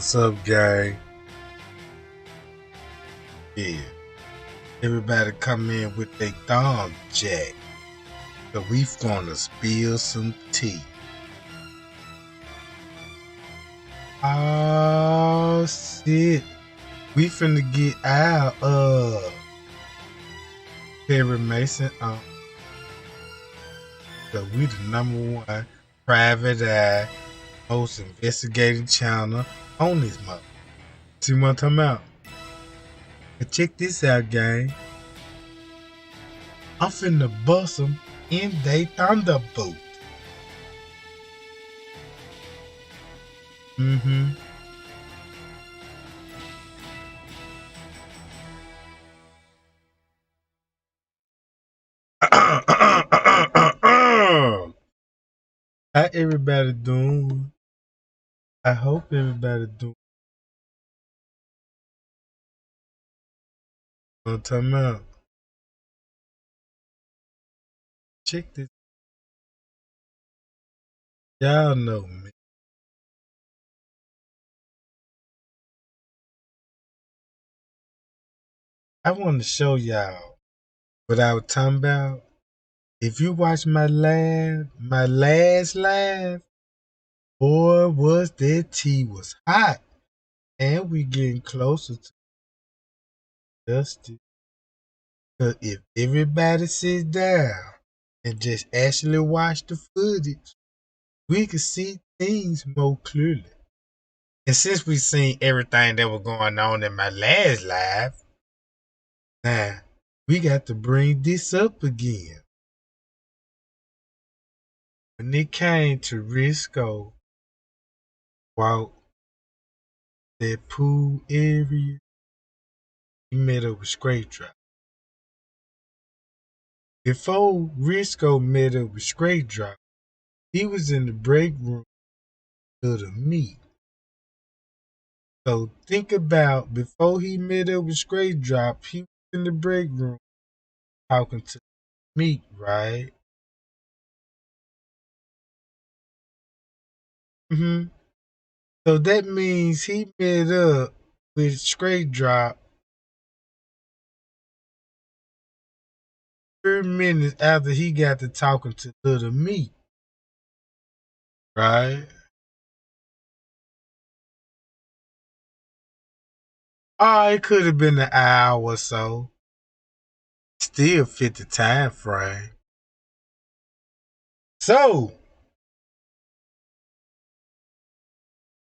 What's up, gang? Yeah. Everybody come in with their thumb jack. So we gonna spill some tea. Oh shit. We finna get out of Perry Mason. So we the #1 private eye most investigative channel on this mother. See what I'm talking about? And check this out, gang. I'm finna bust them in they thunderbolt. Mm-hmm. How everybody doing? I hope everybody doing what I'm talking about. Check this. Y'all know me. I want to show y'all what I was talking about. If you watch my last live, boy, was that tea was hot. And we getting closer to justice. Because if everybody sits down and just actually watch the footage, we can see things more clearly. And since we seen everything that was going on in my last live, now we got to bring this up again. When it came to Risco walk that pool area, he met up with Straight Drop. Before Risco met up with Straight Drop, he was in the break room of the meet. So think about before he met up with Straight Drop, he was in the break room talking to Meat, right? Mm-hmm. So that means he met up with Straight Drop 3 minutes after he got to talking to Little Meat, right? Oh, it could have been an hour or so. Still fit the time frame. So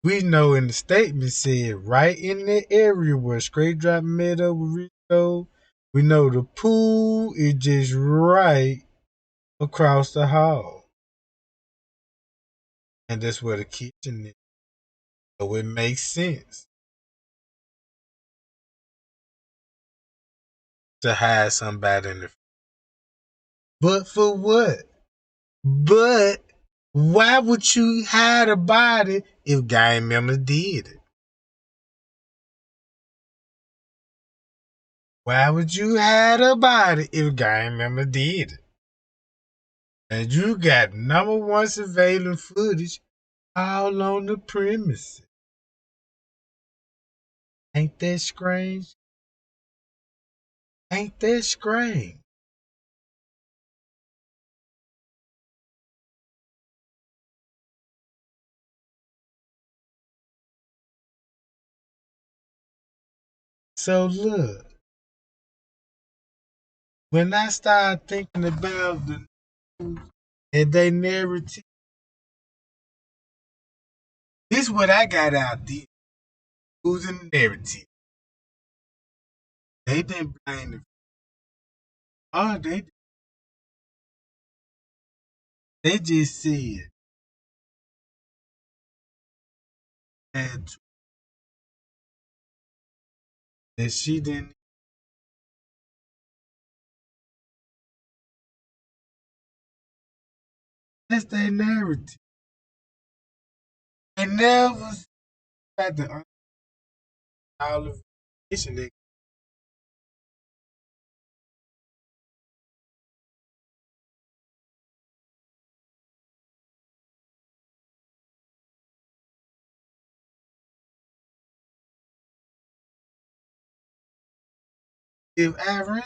we know in the statement said right in the area where Straight Drop met up with Rico, we know the pool is just right across the hall. And that's where the kitchen is. So it makes sense to hide somebody in the. But for what? But why would you hide a body if gang members did it? Why would you hide a body if gang members did it? And you got #1 surveillance footage all on the premises. Ain't that strange? Ain't that strange? So look, when I start thinking about the news and they narrative, this is what I got out there. Who's in the narrative? They didn't blame the. Oh, they just said that she didn't. That's their narrative. They never had the all of information. If I read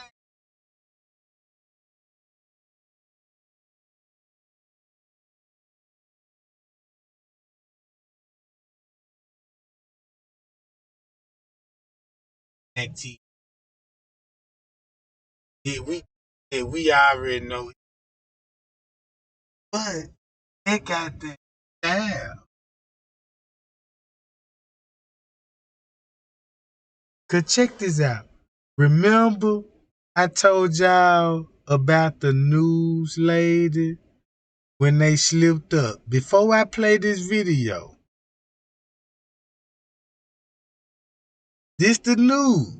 that yeah, we already know it. But they got that style. Cause check this out. Remember I told y'all about the news lady when they slipped up. Before I play this video, this the news.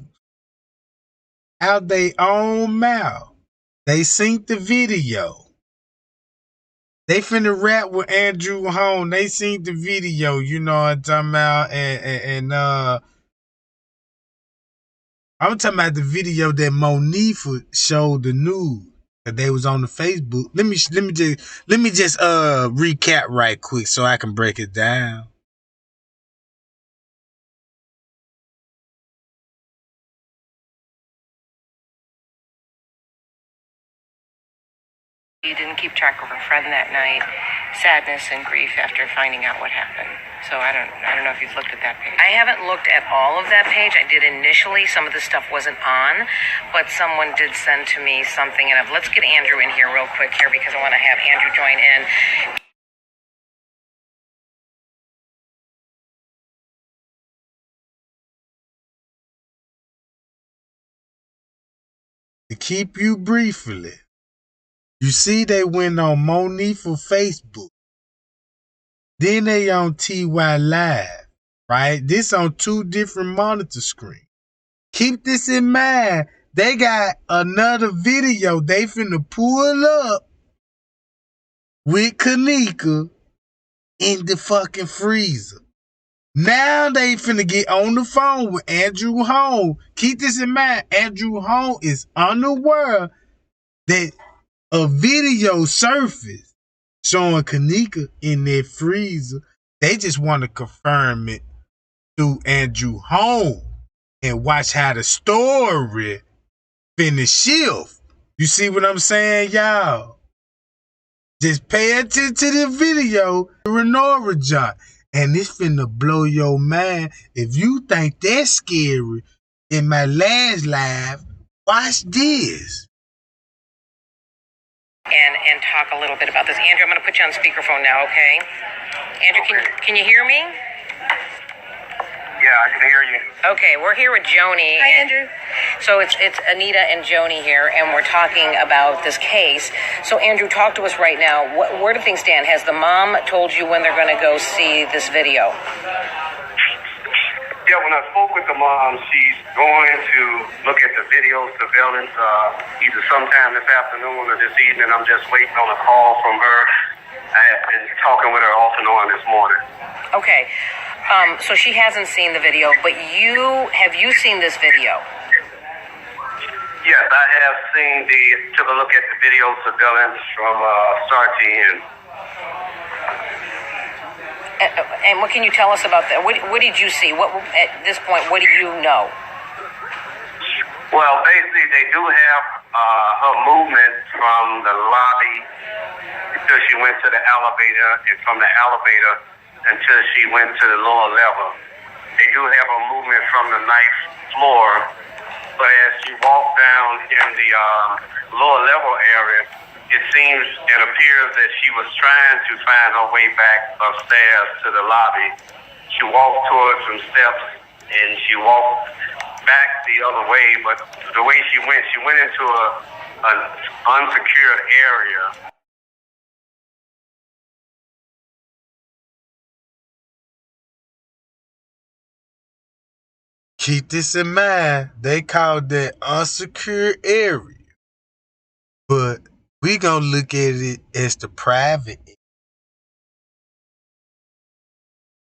Out they own mouth. They synced the video. They finna rap with Andrew Holmes. They seen the video, you know what I'm talking about, and I'm talking about the video that Monifa showed the news that they was on the Facebook. Let me just recap right quick so I can break it down. You didn't keep track of her friend that night. Sadness and grief after finding out what happened. So I don't know if you've looked at that page. I haven't looked at all of that page. I did initially. Some of the stuff wasn't on, but someone did send to me something. And let's get Andrew in here real quick here because I want to have Andrew join in. To keep you briefly, you see they went on Monifa Facebook. Then they on TY Live, right? This on two different monitor screens. Keep this in mind. They got another video they finna pull up with Kenneka in the fucking freezer. Now they finna get on the phone with Andrew Holmes. Keep this in mind. Andrew Holmes is unaware that a video surfaced showing Kenneka in their freezer. They just want to confirm it through Andrew Holmes and watch how the story finna shift. You see what I'm saying, y'all? Just pay attention to the video, Renora John. And this finna blow your mind. If you think that's scary, in my last live, watch this. And talk a little bit about this. Andrew, I'm going to put you on speakerphone now, okay? Andrew, can you hear me? Yeah, I can hear you. Okay, we're here with Joni. Hi, Andrew. So it's Anita and Joni here, and we're talking about this case. So Andrew, talk to us right now. Where do things stand? Has the mom told you when they're going to go see this video? Yeah, when I spoke with the mom, she's going to look at the video surveillance either sometime this afternoon or this evening. I'm just waiting on a call from her. I have been talking with her off and on this morning. Okay. So she hasn't seen the video, but have you seen this video? Yes, I have took a look at the video surveillance from start to end. And what can you tell us about that? What did you see? At this point, what do you know? Well, basically, they do have her movement from the lobby until she went to the elevator, and from the elevator until she went to the lower level. They do have a movement from the ninth floor, but as she walked down in the lower level area, it seems and appears that she was trying to find her way back upstairs to the lobby. She walked towards some steps and she walked back the other way, but the way she went into an unsecured area. Keep this in mind. They call that unsecured area. But we gonna look at it as the private.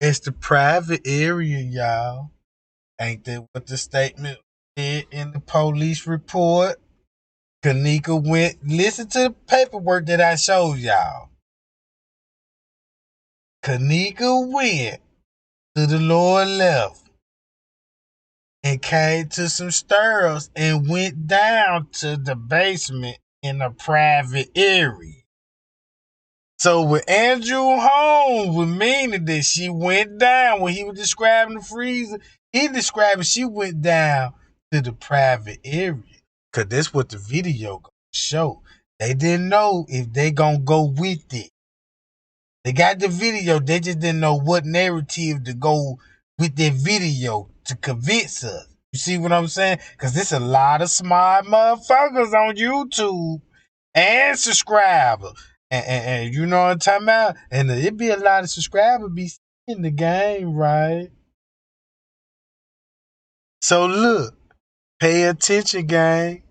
It's the private area, y'all. Ain't that what the statement said in the police report? Kenneka went, listen to the paperwork that I showed y'all. Kenneka went to the lower left and came to some stirrups and went down to the basement in a private area. So with Andrew Holmes was meaning that she went down when he was describing the freezer, he described she went down to the private area. Cause that's what the video gonna show. They didn't know if they gonna go with it. They got the video, they just didn't know what narrative to go with their video to convince us. You see what I'm saying? Cause there's a lot of smart motherfuckers on YouTube and subscribers. And you know what I'm talking about? And it be a lot of subscribers be in the game, right? So look, pay attention, gang.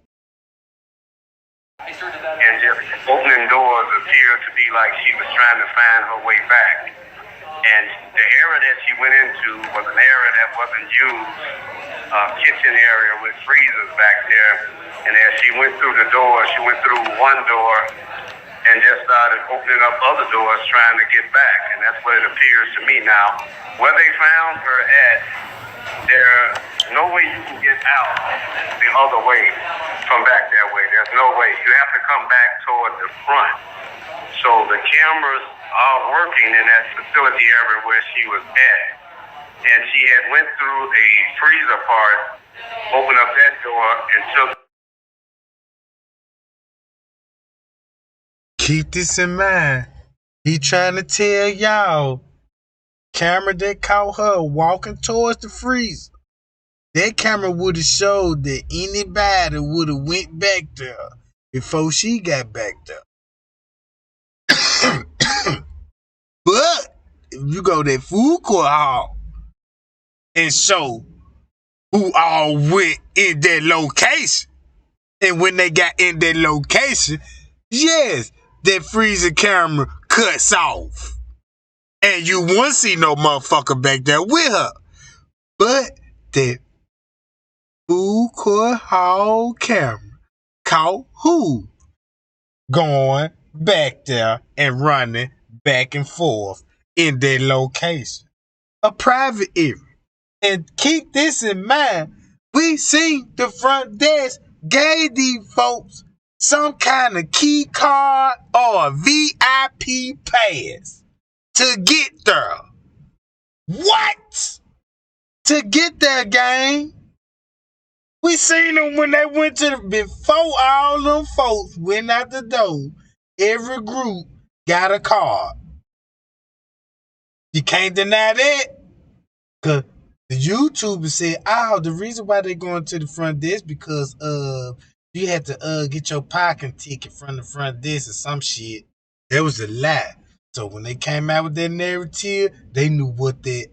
And just opening doors appeared to be like she was trying to find her way back. And the area that she went into was an area that wasn't used, a kitchen area with freezers back there. And as she went through the door, she went through one door and just started opening up other doors trying to get back. And that's what it appears to me now. Where they found her at, there's no way you can get out the other way from back that way. There's no way. You have to come back toward the front. So the cameras are working in that facility area where she was at. And she had went through a freezer part, opened up that door, and took. Keep this in mind. He trying to tell y'all, camera that caught her walking towards the freezer, that camera would have showed that anybody would have went back there before she got back there. But if you go to that food court hall and show who all went in that location, and when they got in that location, yes, that freezer camera cuts off. And you won't see no motherfucker back there with her. But that food court hall camera caught who? Going back there and running back and forth in that location. A private area. And keep this in mind, we seen the front desk gave these folks some kind of key card or a VIP pass to get there. What? To get there, gang? We seen them when they went to before all them folks went out the door. Every group got a card. You can't deny that. Cause the YouTuber said, the reason why they going to the front desk because you had to get your parking ticket from the front desk or some shit. That was a lie. So when they came out with that narrative, they knew what that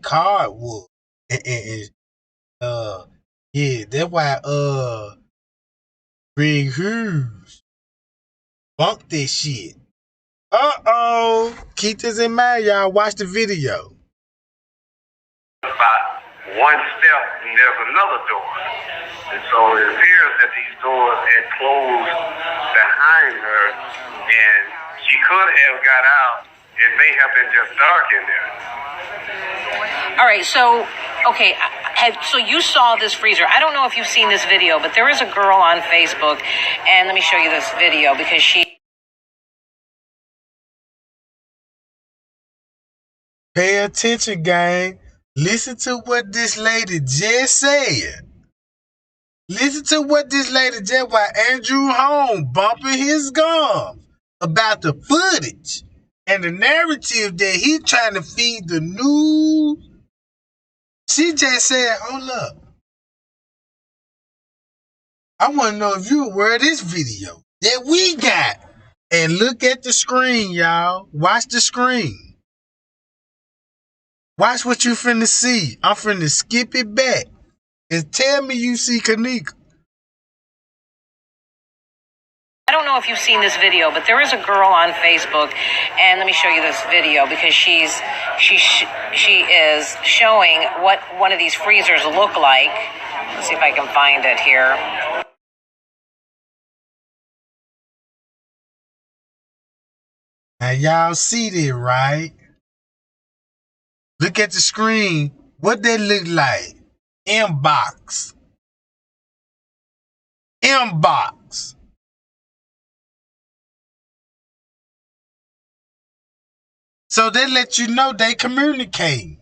card was. And yeah, that's why Big Hughes bunked that shit. Keep this in mind, y'all. Watch the video. About one step and there's another door. And so it appears that these doors had closed behind her and she could have got out. It may have been just dark in there. All right, so, okay, so you saw this freezer. I don't know if you've seen this video, but there is a girl on Facebook, and let me show you this video because she... Pay attention, gang. Listen to what this lady just said. Listen to what this lady just while Andrew Holmes bumping his gums about the footage and the narrative that he trying to feed the news. She just said, hold up. I want to know if you aware of this video that we got. And look at the screen, y'all. Watch the screen. Watch what you finna see. I'm finna skip it back. And tell me you see Kenneka. I don't know if you've seen this video, but there is a girl on Facebook, and let me show you this video because she is showing what one of these freezers look like. Let's see if I can find it here. Now y'all see that, right? Look at the screen. What that look like? Inbox. Inbox. So they let you know they communicate.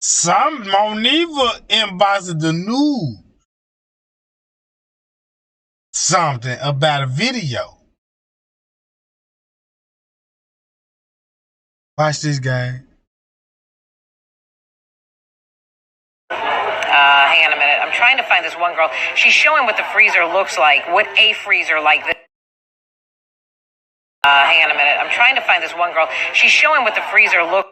Some won't even inbox the news. Something about a video. Watch this guy. Hang on a minute. I'm trying to find this one girl. She's showing what the freezer looks like. What a freezer like this. Hang on a minute. I'm trying to find this one girl. She's showing what the freezer looks.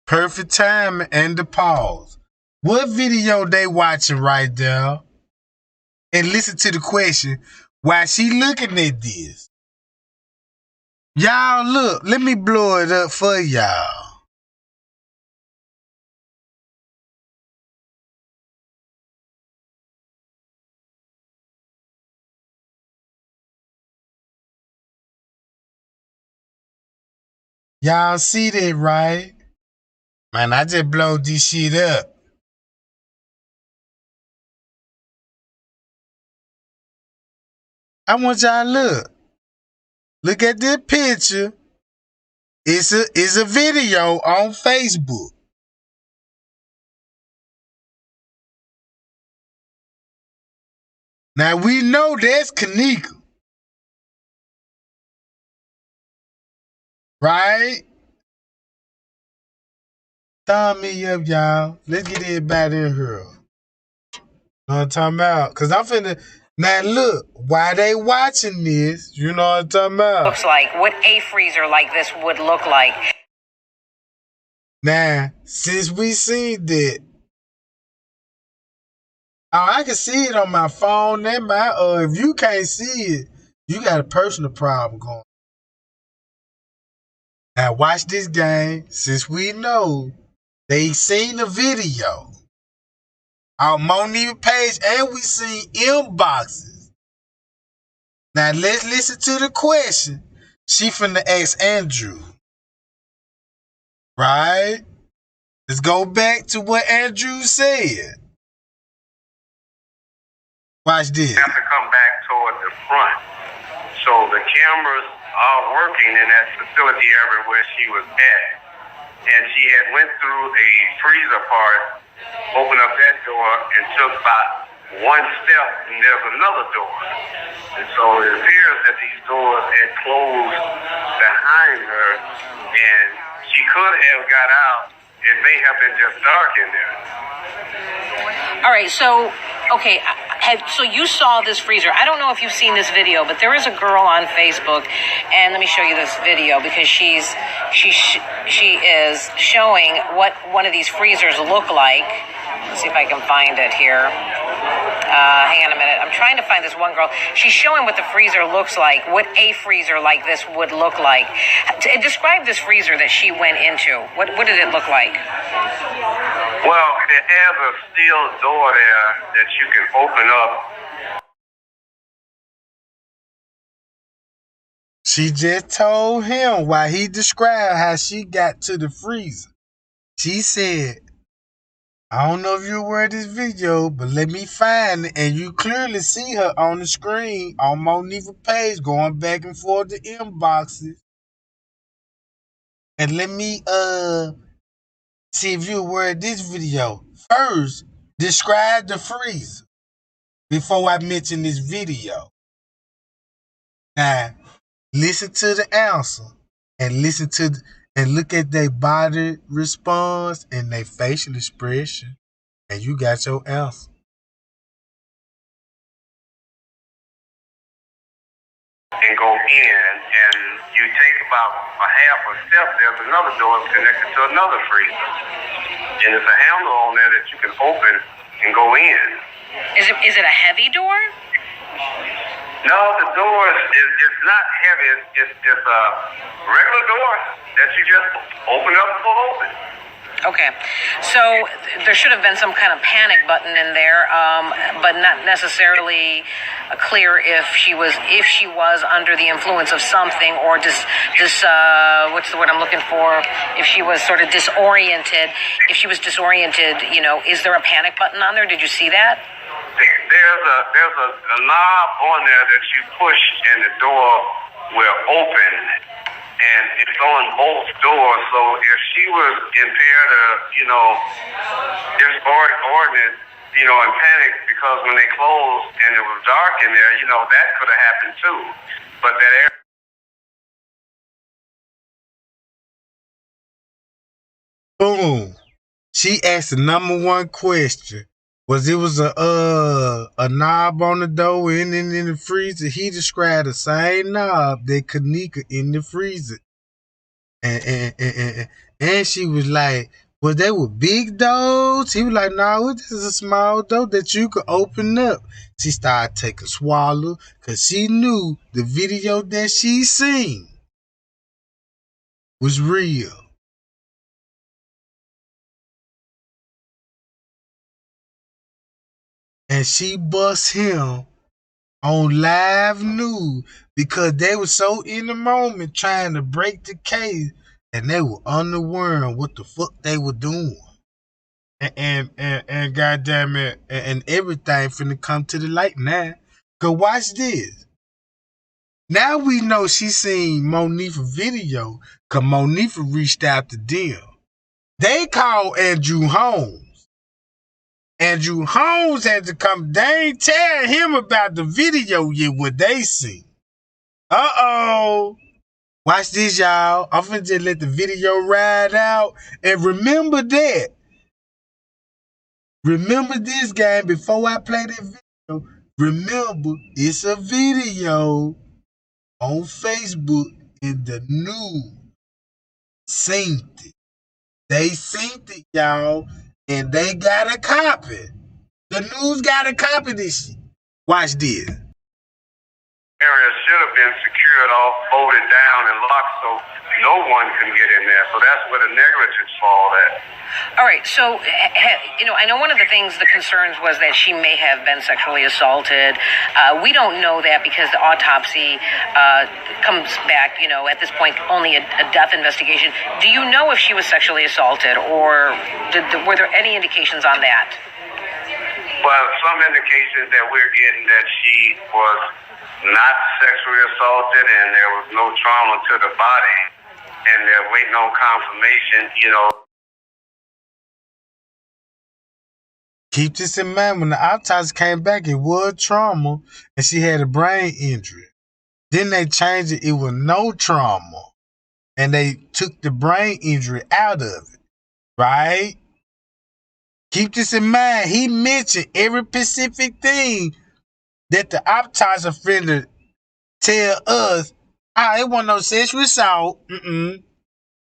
Perfect time and the pause. What video they watching right there? And listen to the question. Why she looking at this? Y'all look. Let me blow it up for y'all. Y'all see that, right? Man, I just blowed this shit up. I want y'all to look. Look at this picture. It's a video on Facebook. Now we know that's Kenneka. Right? Thumb me up, y'all. Let's get everybody in here. Know what I'm talking about? Cause I'm finna. Now look, why they watching this? You know what I'm talking about? Looks like what a freezer like this would look like. Now, since we seen that, oh, I can see it on my phone and my if you can't see it, you got a personal problem going. Now watch this game. Since we know they seen the video on Monique page and we seen inboxes. Now let's listen to the question. She finna ask Andrew. Right? Let's go back to what Andrew said. Watch this. You have to come back toward the front. So the cameras are working in that facility area where she was at. And she had went through a freezer part, opened up that door, and took about one step, and there's another door. And so it appears that these doors had closed behind her, and she could have got out. It may have been just dark in there. All right, so okay, so you saw this freezer. I don't know if you've seen this video, but there is a girl on Facebook, and let me show you this video because she is showing what one of these freezers look like. Let's see if I can find it here. Hang on a minute. I'm trying to find this one girl. She's showing what the freezer looks like, what a freezer like this would look like. Describe this freezer that she went into. What did it look like? Well, it has a steel door there that you can open up. She just told him why he described how she got to the freezer. She said, I don't know if you're aware of this video, but let me find it. And you clearly see her on the screen on Monique's page going back and forth to inboxes. And let me see if you're aware of this video. First, describe the freezer before I mention this video. Now, listen to the answer and look at their body response and their facial expression, and you got your answer. And go in, and you take about a half a step, there's another door connected to another freezer. And there's a handle on there that you can open and go in. Is it a heavy door? No, the door is not heavy. It's a regular door that you just open up and pull open. Okay, so there should have been some kind of panic button in there, but not necessarily clear if she was under the influence of something, or just what's the word I'm looking for? If she was sort of disoriented. If she was disoriented, is there a panic button on there? Did you see that? There's a knob on there that you push and the door will open, and it's on both doors. So if she was impaired or disordinate, and panic because when they closed and it was dark in there, that could have happened too. But that area. Boom. She asked the number one question. Was a knob on the door and in the freezer? He described the same knob that Kenneka in the freezer. And she was like, well, they were big doors. He was like, no, this is a small door that you could open up. She started taking swallow because she knew the video that she seen was real. And she bust him on live news because they were so in the moment trying to break the case, and they were unaware what the fuck they were doing. And goddamn it, and everything finna come to the light now. Cause watch this. Now we know she seen Monifa video, cause Monifa reached out to them. They called Andrew Holmes. Andrew Holmes had to come. They ain't tell him about the video yet, what they see. Uh-oh. Watch this, y'all. I'm finna just let the video ride out. And remember that. Remember this, game, before I play that video. Remember, it's a video on Facebook in the news. Seen it. They seen it, y'all. And they got a copy. The news got a copy of this shit. Watch this. Area should have been secured off, bolted down, and locked so no one can get in there. So that's where the negligence fall at. All right, so, I know one of the things, the concerns was that she may have been sexually assaulted. We don't know that because the autopsy comes back, at this point, only a death investigation. Do you know if she was sexually assaulted, or were there any indications on that? Well, some indications that we're getting that she was not sexually assaulted and there was no trauma to the body, and they're waiting on confirmation, Keep this in mind, when the autopsy came back, it was trauma and she had a brain injury. Then they changed it was no trauma. And they took the brain injury out of it. Right? Keep this in mind. He mentioned every specific thing that the autopsy offender tell us. It wasn't no sexual assault.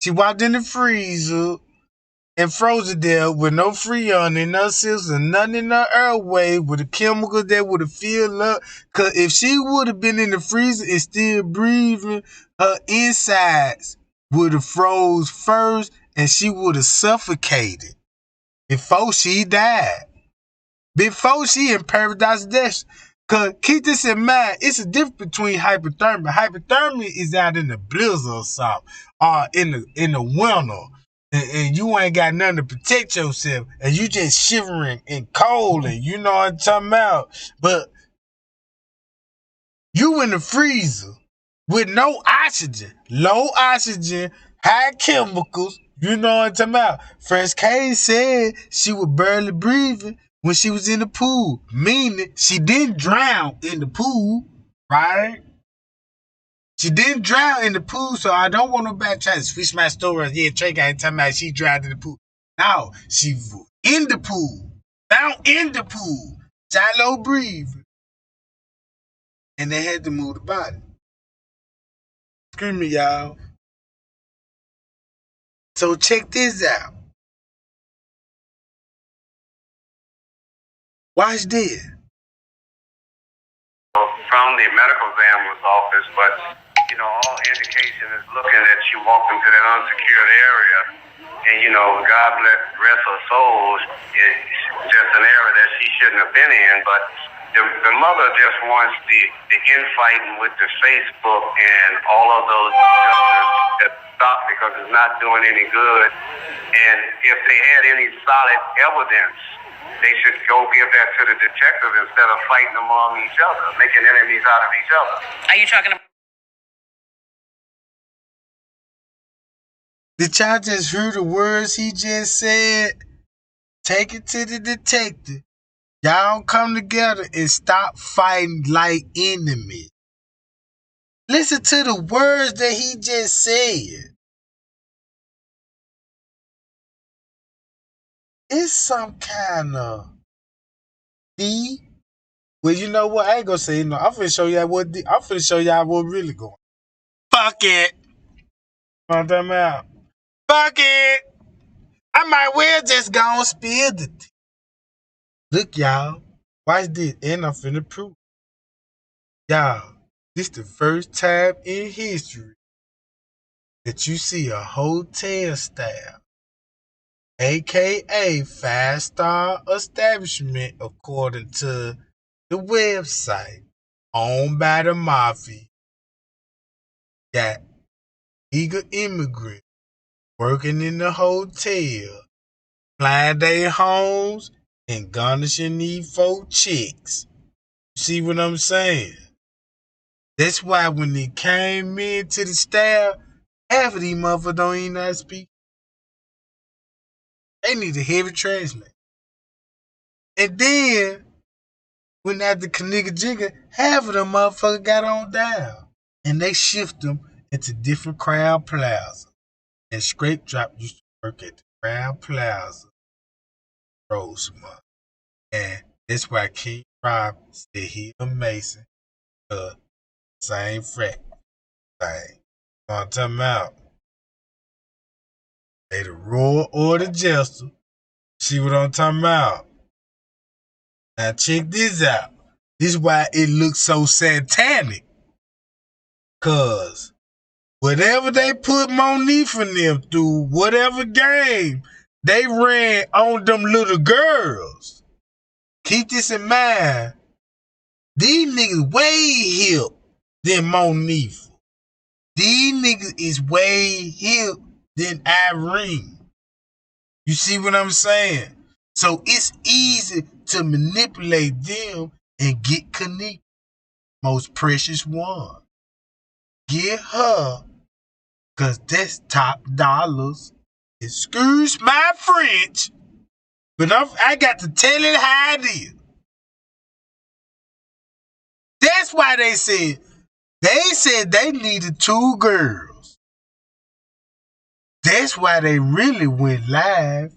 She walked in the freezer and froze it there with no freon in her system, nothing in her airway with a chemical that would have filled up. Cause if she would have been in the freezer and still breathing, her insides would have froze first and she would have suffocated before she died. Before she in paradise death. Cause keep this in mind, it's a difference between hypothermia. Hypothermia is out in the blizzard or something, or in the winter. And you ain't got nothing to protect yourself, and you just shivering and cold, and you know what I'm talking about. But you in the freezer with no oxygen, low oxygen, high chemicals, you know what I'm talking about. Fresh K said she was barely breathing when she was in the pool, meaning she didn't drown in the pool, right? She didn't drown in the pool, so I don't want nobody trying to switch my story. Yeah, Trey ain't talking about she drowned in the pool. No, she was in the pool, down in the pool, shallow breathing, and they had to move the body. Scream me, y'all. So check this out. Watch this. From the medical examiner's office, but all indication is looking that you walked into that unsecured area And, God bless rest her soul. It's just an error that she shouldn't have been in. But the mother just wants the infighting with the Facebook and all of those justice that stop because it's not doing any good. And if they had any solid evidence, they should go give that to the detective instead of fighting among each other, making enemies out of each other. Are you talking about? Did y'all just hear the words he just said? Take it to the detective. Y'all come together and stop fighting like enemies. Listen to the words that he just said. It's some kind of D. Well, you know what? I ain't gonna say no. I'm finna show y'all what I'm finna show y'all what really going. Fuck it. Want them out? Fuck it. I might well just go and spill the tea. Look, y'all. Watch this, and I'm finna prove. Y'all, this the first time in history that you see a hotel staff, aka 5-star establishment, according to the website owned by the mafia, got legal immigrants working in the hotel, flying their homes and garnishing these 4 chicks. You see what I'm saying? That's why when they came into the staff, half of these motherfuckers don't even know how to speak. They need a heavy translate. And then, when after Kenneka Jenkins, half of them motherfuckers got on down. And they shift them into different crowd plazas. And Scrape Drop used to work at the Crowd Plaza, Rosemont. And that's why King Rob said he a Mason. Same frat thing. On time out. They the Royal Order Jester. See what I'm talking about? Now check this out. This is why it looks so satanic. Cause whatever they put Monique and them through, whatever game they ran on them little girls. Keep this in mind. These niggas way hip than Monique. These niggas is way hip than Irene. You see what I'm saying? So it's easy to manipulate them and get Kenneka, most precious one. Get her, cause that's top dollars. Excuse my French, but I got to tell it how it is. That's why they said they needed 2 girls. That's why they really went live,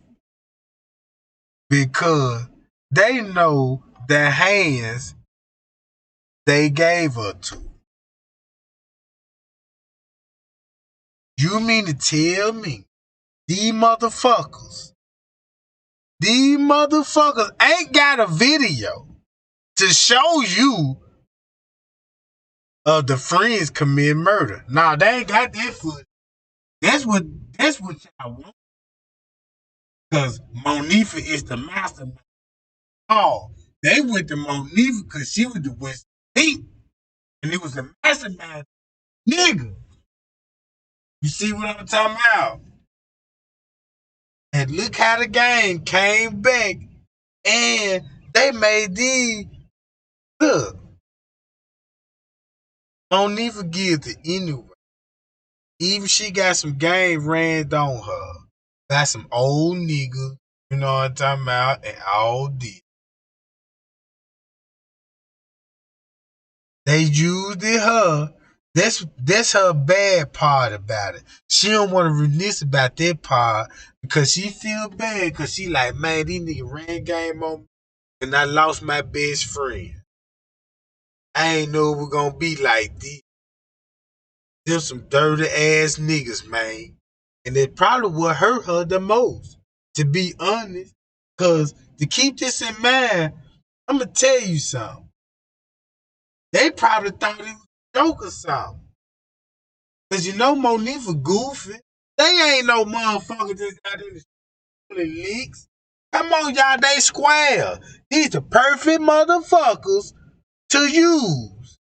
because they know the hands they gave her to. You mean to tell me these motherfuckers ain't got a video to show you of the friends commit murder? Nah, they ain't got that footage. That's what y'all want. Cause Monifa is the mastermind. Oh, they went to Monifa because she was the West Deep. And it was the mastermind nigga. You see what I'm talking about? And look how the game came back. And they made these. Look. Monifa guilty anyway. Even she got some game ran on her. Got some old nigga. You know what I'm talking about? And all this. They used it her. That's her bad part about it. She don't want to release about that part because she feel bad because she like, man, these niggas ran game on me and I lost my best friend. I ain't know it was gonna be like this. Them some dirty ass niggas, man. And it probably what hurt her the most, to be honest. Cause to keep this in mind, I'm gonna tell you something. They probably thought it was a joke or something. Cause you know Monifa goofy. They ain't no motherfuckers just out there stealing leaks. Come on, y'all, they square. These the perfect motherfuckers to use.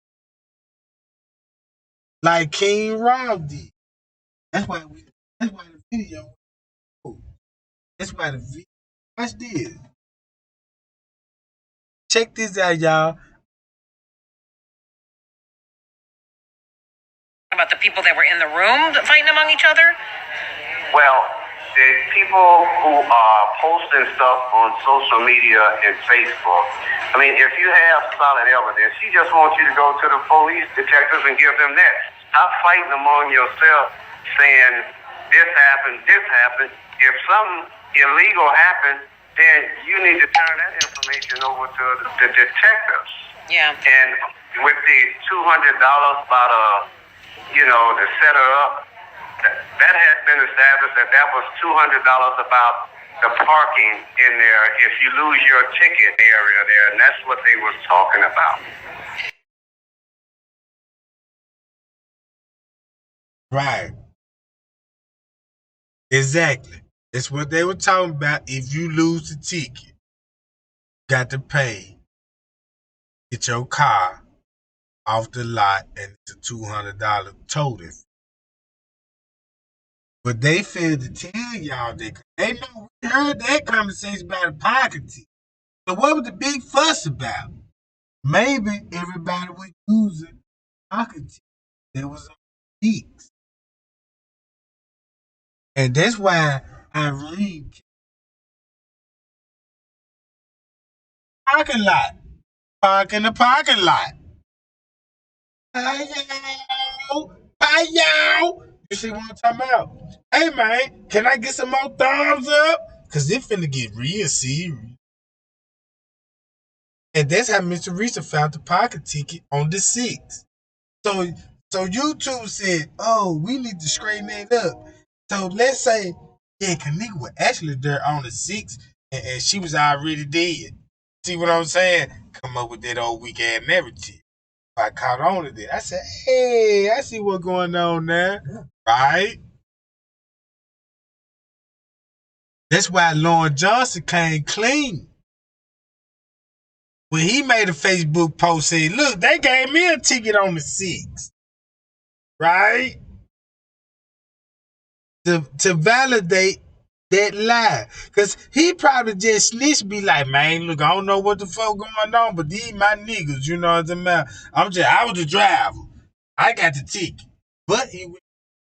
Like King Rob did. That's why the video. That's why the video. Watch this. Check this out, y'all. About the people that were in the room fighting among each other? Well, the people who are posting stuff on social media and Facebook, I mean, if you have solid evidence, she just wants you to go to the police detectives and give them that. Stop fighting among yourself saying this happened, this happened. If something illegal happened, then you need to turn that information over to the detectives. Yeah. And with the $200 about to set her up, that has been established that was $200 about the parking in there if you lose your ticket area there, and that's what they was talking about. Right. Exactly. That's what they were talking about. If you lose the ticket, you got to pay. Get your car off the lot, and it's a $200 total. But they failed to tell y'all that. They know we heard that conversation about a pocket ticket. So what was the big fuss about? Maybe everybody was using pocket ticket that was on peaks. And that's why I read parking lot. Park in the parking lot. Hi, y'all. You see what I'm talking about? Hey, man, can I get some more thumbs up? Because it finna get real serious. And that's how Mr. Risa found the pocket ticket on the 6th. So YouTube said, oh, we need to straighten that up. So let's say, yeah, Kenneka was actually there on the 6th, and she was already dead. See what I'm saying? Come up with that old weak ass narrative. I caught on to that. I said, hey, I see what's going on now. Right? That's why Lauren Johnson came clean. When he made a Facebook post saying, look, they gave me a ticket on the 6th. Right? To validate that lie. Because he probably just snitched, be like, man, look, I don't know what the fuck going on, but these my niggas, you know what I'm saying? I was the driver. I got the ticket. But he went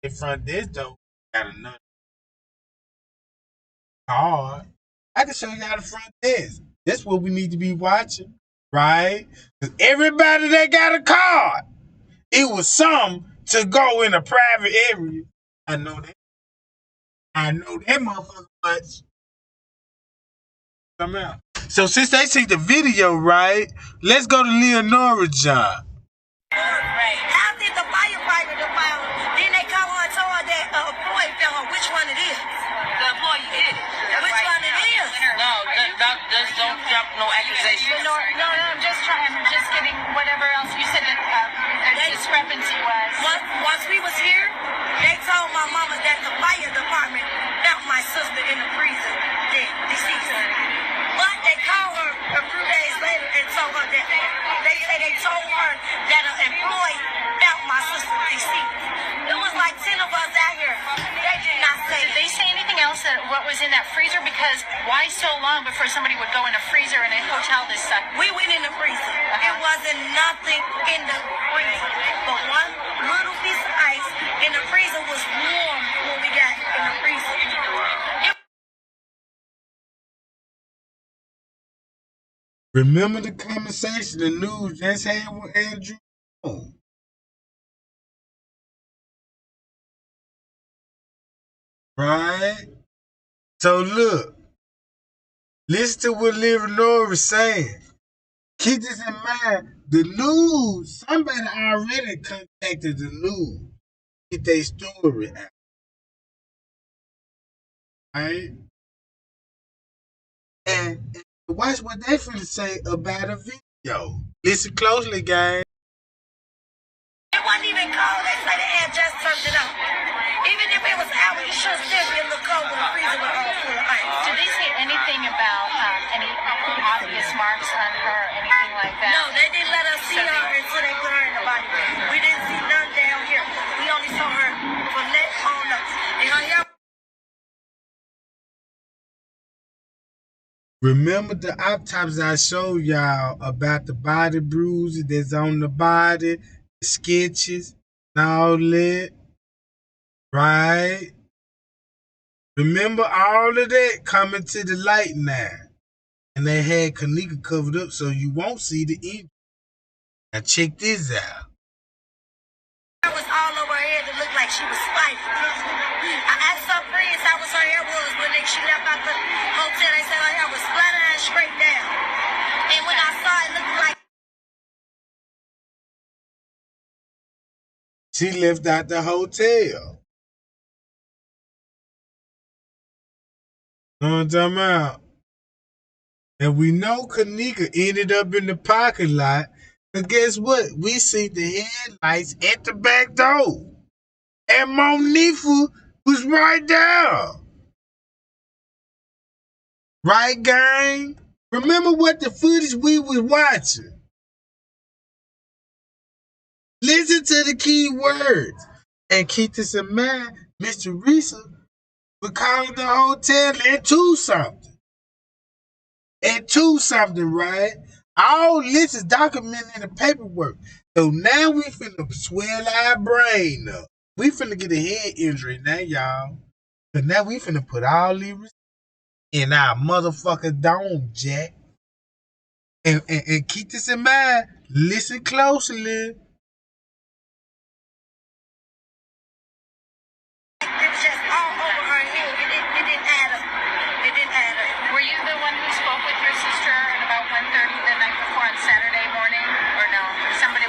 in front of this though, got another card. I can show you how the front desk. That's what we need to be watching, right? Because everybody that got a card, it was some to go in a private area. I know that. I know that motherfucker much. Come out. So since they see the video, right? Let's go to Leonora John. Right. How did the firefighter defile her? Then they come on and told her that employee found her which one it is. The employee did it. Which one it is? No, don't drop no accusations. No, I'm just getting whatever else you said that the discrepancy was. Once we was here, they told my mama that the fire department found my sister in the freezer, dead, deceased. But they called her a few days later and told her that they told her that an employee found my sister deceased. It was like 10 of us out here. They did not say. Did they say anything else that what was in that freezer? Because why so long before somebody would go in a freezer in a hotel this stuff? We went in the freezer. It wasn't nothing in the freezer. But one little piece of ice in the freezer was warm when we got in the freezer. Remember the conversation the news just had with Andrew? Right? So look, listen to what Leonora is saying. Keep this in mind. The news, somebody already contacted the news. Get their story out. Right? And watch what they finna say about a video. Listen closely, gang. It wasn't even cold. They said they had just turned it on. Even if it was out, we should still be a little cold when the freezer was all full of ice. Did they say anything about any obvious marks on her, anything like that? No, they didn't let us see her until they put her in the body bag. We didn't see none down here. We only saw her from neck on up. And her hair. Remember the autopsy I showed y'all about the body bruises that's on the body, the sketches, and all that? Right? Remember all of that coming to the light now. And they had Kenneka covered up so you won't see the injury. Now check this out. Hair was all over her head. It looked like she was spiking. I asked her friends how was her hair was when she left out the hotel. They said her hair was flat and straight down. And when I saw it, it looked like She left out the hotel. Know what I'm talking about? And we know Kenneka ended up in the parking lot. But guess what? We see the headlights at the back door. And Monifa was right there. Right, gang? Remember what the footage we was watching. Listen to the key words. And keep this in mind, Mr. Risa was calling the hotel at 2-something. At 2-something, right? All this is documented in the paperwork. So now we finna swell our brain up. We finna get a head injury now, y'all. But now we finna put all these in our motherfucking dome, Jack. And keep this in mind. Listen closely. it was just all over her head. It didn't add up. It didn't add up. Were you the one who spoke with your sister at about 1:30 the night before on Saturday morning? Or no?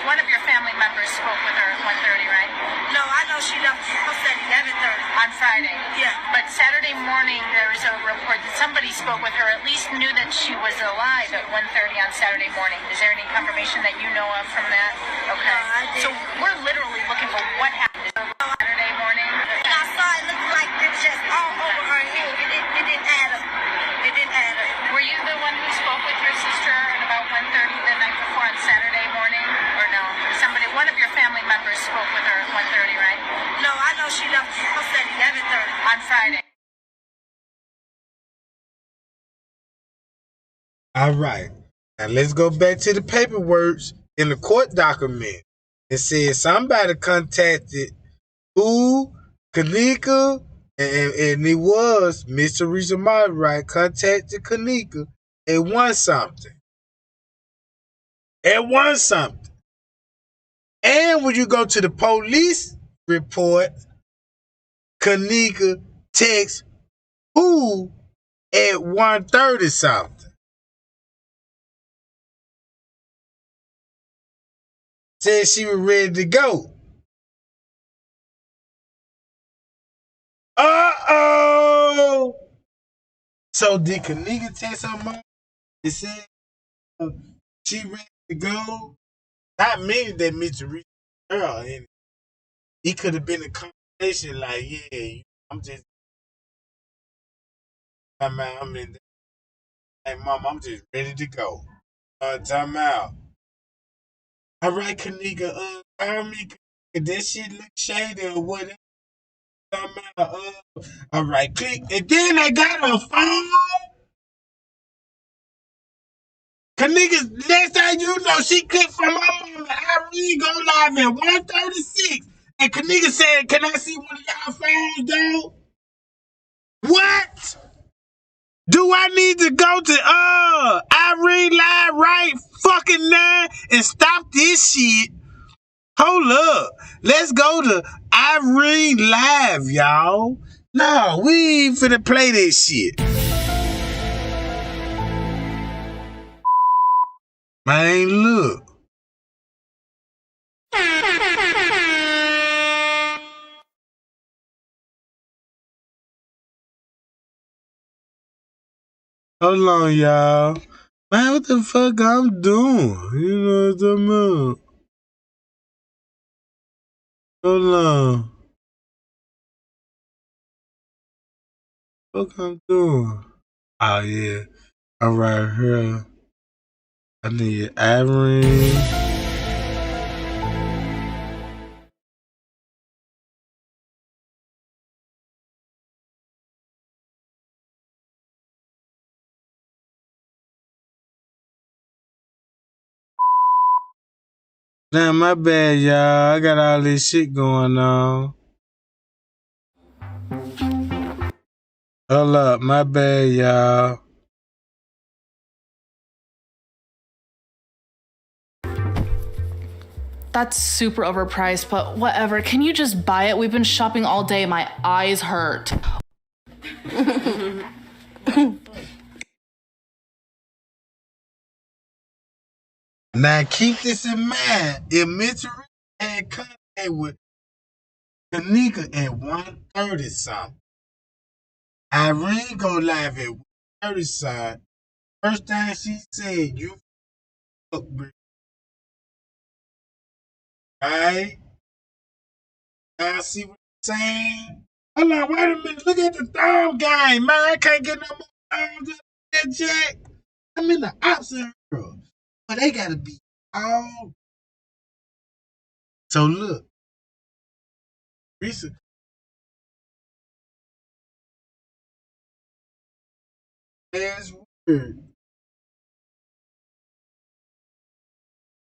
One of your family members spoke with her at 1:30, right? No, I know she left house at 11:30. On Friday? Yeah. But Saturday morning, there was a report that somebody spoke with her, at least knew that she was alive at 1:30 on Saturday morning. Is there any confirmation that you know of from that? Okay. No, I didn't. So we're literally looking for what happened Saturday morning. When I saw it, looked like it was just all over her head. It didn't add up. It didn't add up. Were you the one who spoke with your sister at about 1:30 the night before on Saturday morning? Or no? One of your family members spoke with her at 1:30, right? No, I know she left house at 11:30. On Friday. All right. Now let's go back to the paperwork in the court document. It says somebody contacted who? Kenneka, and it was Mr. Rizamari, right? Contacted Kenneka at 1-something. At 1-something. And when you go to the police report, Kenneka texts who at 1:30 something. Said she was ready to go. Uh-oh! So did Kenneka text her mom? It said she ready to go? Not meaning that Mr. Reese girl, and he could have been a conversation like, yeah, I'm just, I'm in, hey, mom, I'm just ready to go. Time out. All right, Kenneka, tell me, that shit look shady or whatever. Time out, all right, click, and then they got a phone. Kenneka, next thing you know, she clicked from my mama. Irene go live at 1:36. And Kenneka said, can I see one of y'all phones, though? What? Do I need to go to Irene Live right fucking now and stop this shit? Hold up. Let's go to Irene Live, y'all. No, we ain't finna play this shit. Man, look. Hold on, y'all. Man, what the fuck I'm doing? You know what I'm talking about? Hold on. What I'm doing? Oh yeah. All right here. I need Irene. Damn, my bad, y'all. I got all this shit going on. Hold up, my bad, y'all. That's super overpriced, but whatever. Can you just buy it? We've been shopping all day. My eyes hurt. Now keep this in mind. If Mitchell had contact with Kenneka at 1:30 something, Irene go live at 1:30 something. First thing she said, you fuck, bro. Right? Y'all see what I'm saying? Hold on, wait a minute. Look at the thumb game, man. I can't get no more thumbs up that jack. I'm in the opposite world. But they gotta be all. So look, recent. Last word,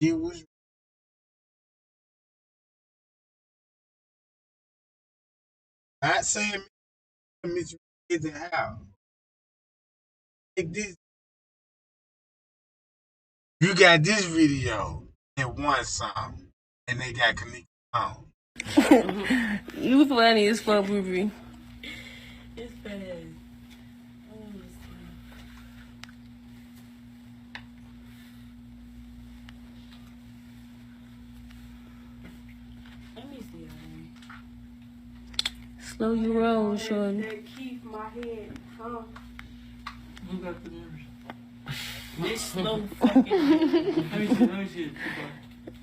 she was not saying Mitch is the house. Take this. You got this video in one song, and they got Kenneka on. You funny as fuck, Ruby. It's bad. Let me see. Slow you roll, shorty. That keep my head, huh? Who got the numbers? This slow fucking. Let me see.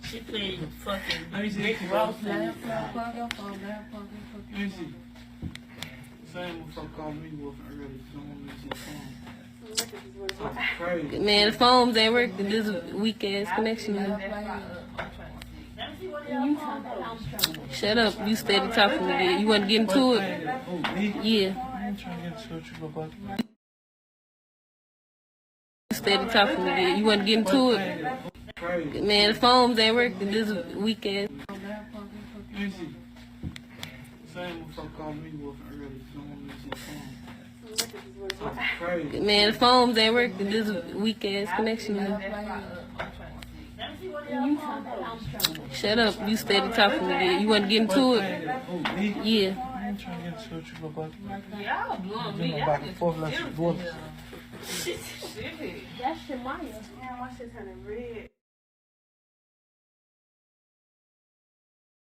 She played fucking Let me see. Rick Ross. Let me see. Same fuck on me with early. Don't let me see phone. Crazy. Man, the phones ain't working. This weak ass connection. Shut up. You steady talking to me. You want to get into it? Oh, me? Yeah. I'm trying to get into it. You about You steady talking to me. You want to get into it? crazy. Man, the phones ain't working. This weak ass. Let me see. Same fuck on me with early. Don't let me see phone. Crazy. Man, the phones ain't working. This weak ass connection. Shut up. You steady talking to me. You want to get into it? Oh, me? Yeah. I'm trying to get into it. You about back and forth like some voice. That's Shemaya. Man, my shit turning red.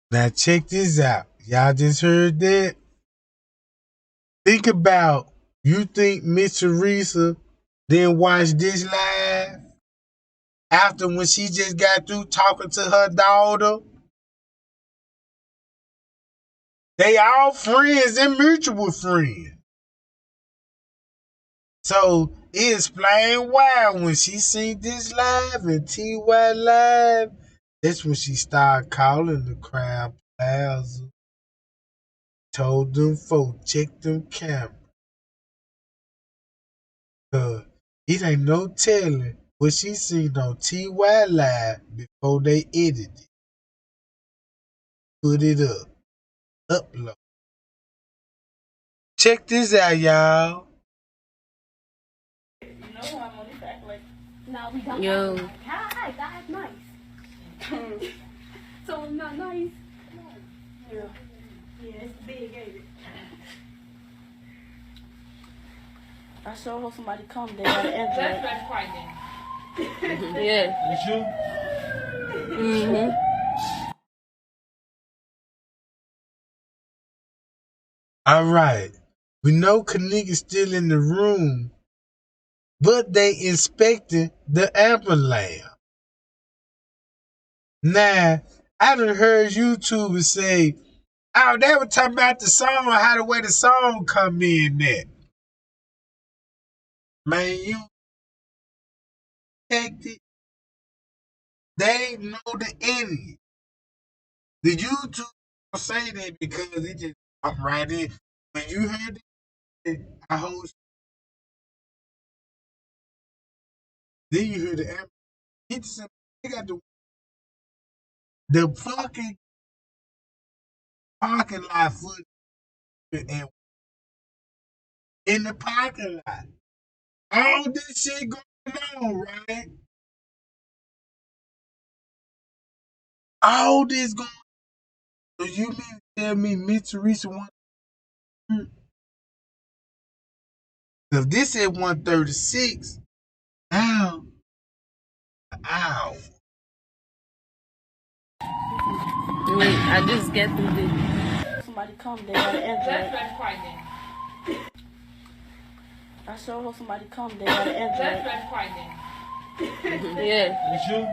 Now check this out. Y'all just heard that? Think about, you think Miss Teresa didn't watch this live after when she just got through talking to her daughter? They all friends and mutual friends. So it explained why when she seen this live and TY live, that's when she started calling the crowd plaza. Told them folks, check them cameras. Cause it ain't no telling what she seen on TY live before they edited it. Put it up. Upload. Check this out, y'all. You know I'm on this act like. No, we don't. Yo. Hi, that's nice. So it's not nice. Yeah. Yeah, it's big, ain't it? I sure hope somebody come there. That's quite then. Yeah. It's you? Mm-hmm. All right. We know Kenneka's still in the room, but they inspected the ambulance. Now, I done heard YouTubers say, oh, they were talking about the song, how the way the song come in there. Man, you checked it. They know the idiot. The YouTube will say that because it just up right in. When you heard it, I host. Then you hear the ambulance. They got the fucking parking lot footage and in the parking lot. All this shit going on, right? All this going on. So you mean to tell me Miss Teresa want? If this at 136, now, ow. Wait, I just get through this. Somebody come, they got an Android. I showed her somebody come, they got an Android. Yeah. It's you?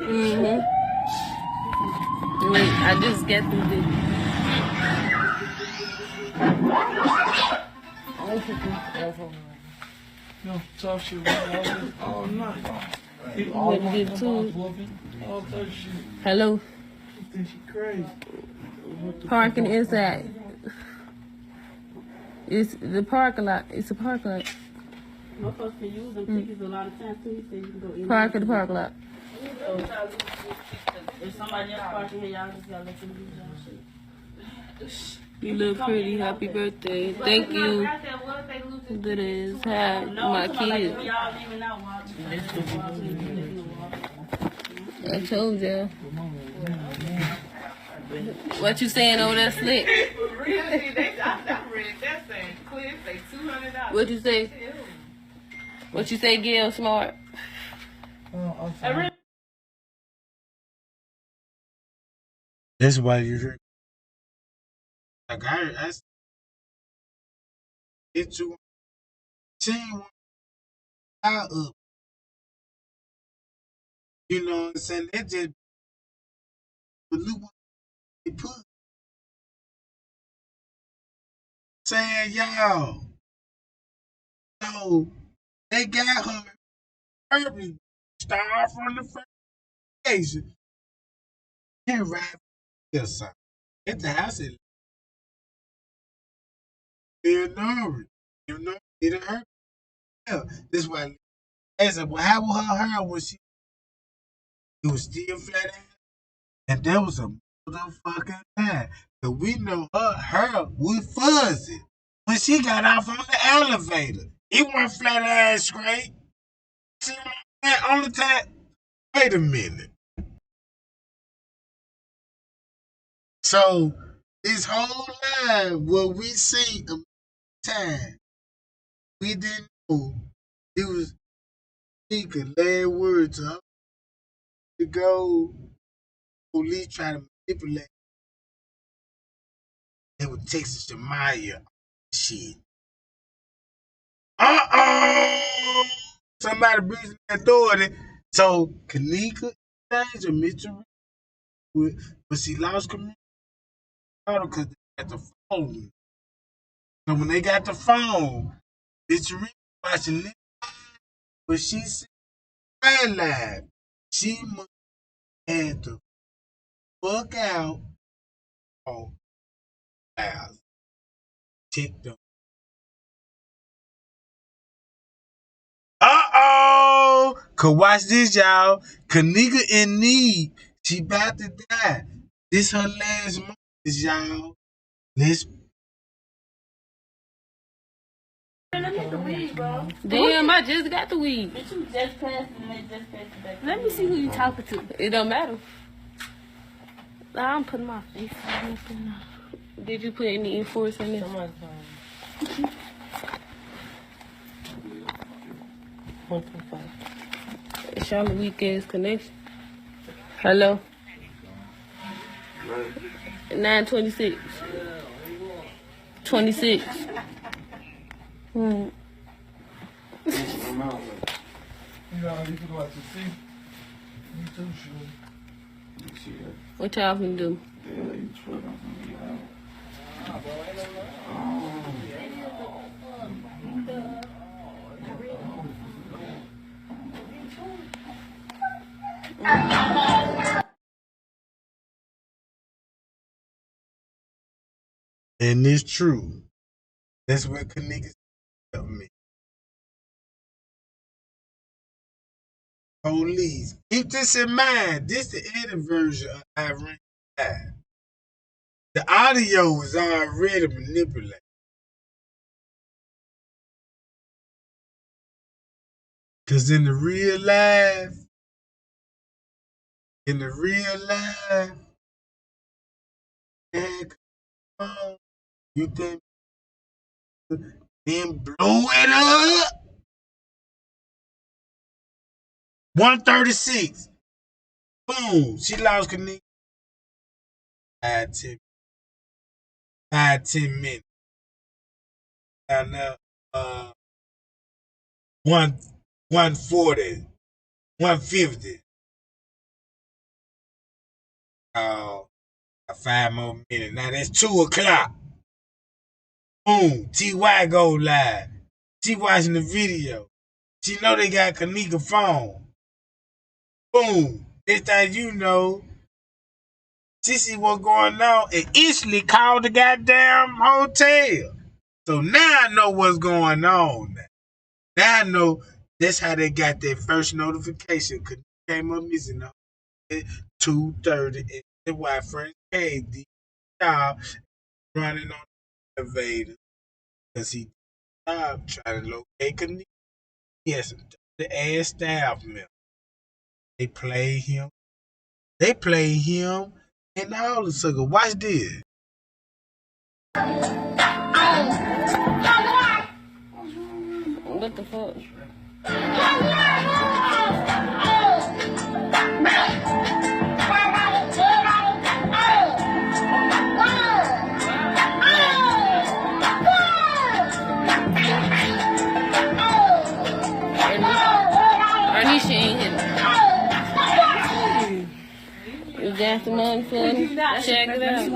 Mm-hmm. Wait, I just get through this. No, tough shit all night. What you did too. All that shit. Hello. You think she crazy? Parking inside. It's the parking lot. It's a parking lot. My folks can use them tickets a lot of times too. He said you can go in. Park at the parking lot. If somebody else parking here, y'all just gotta let them use y'all shit. You look pretty. Happy birthday. Thank you. That is had my kids. Y'all leaving out while I told ya. What you saying over there, Slick? What you say? What you say, Gail Smart? That's why you hear. Like I it's you. She ain't want out up. You know what I'm saying? That just the loop they put. Saying y'all. So they got her purpose. Start from the first station. Can't ride or something. At the house in Leonard. You know, it hurt. Yeah. This why I said, well, how was her hair when she it was still flat ass? And that was a motherfucking lie. Cause we know her was fuzzy when she got off on the elevator. It wasn't flat ass straight. See what I'm saying? Only time. Wait a minute. So this whole life, what we see a time, we didn't know it was speaking last words to her to go. Police try to manipulate. They were Texas to Maya. Shit. Somebody breaching the authority. So Kenneka changed her mystery, but she lost community because they got the phone. So when they got the phone, mystery watching it, but she said right live. She must have to fuck out on house. Check them. Cause watch this, y'all. Kenneka in need. She about to die. This her last moment, y'all. Let's. Damn, I just got the weed. Bitch, you just passed and they just passed it back. Let me see who you talking to. It don't matter. I'm putting my face on it. Did you put any enforce in it? Charlotte Weekend's connection. Hello. 926. 26. You know, you could watch the see. Me too, sure. What y'all finna do? And it's true. That's what Kenneka tell me. Police. Keep this in mind. This is the edited version of Irene Live. The audio is already manipulated. Cause in the real life, man, come on, you think then blow it up? 136. Boom. She lost Kenneka. 5, 10 minutes. And now 140, 150. 5 more minutes. Now that's 2 o'clock. Boom. TY go live. She watching the video. She know they got Kenneka phone. Boom. Next thing you know, she see what's going on and instantly called the goddamn hotel. So now I know what's going on. Now I know that's how they got their first notification. Cause came up missing at 2:30, and that's why Frank came the job running on the elevator because he job trying to locate Kenneka. Yes, the ass staff member. They play him. And all the sucker. Watch this. What the fuck? Anisha ain't hitting. You got the money for it? Check it out.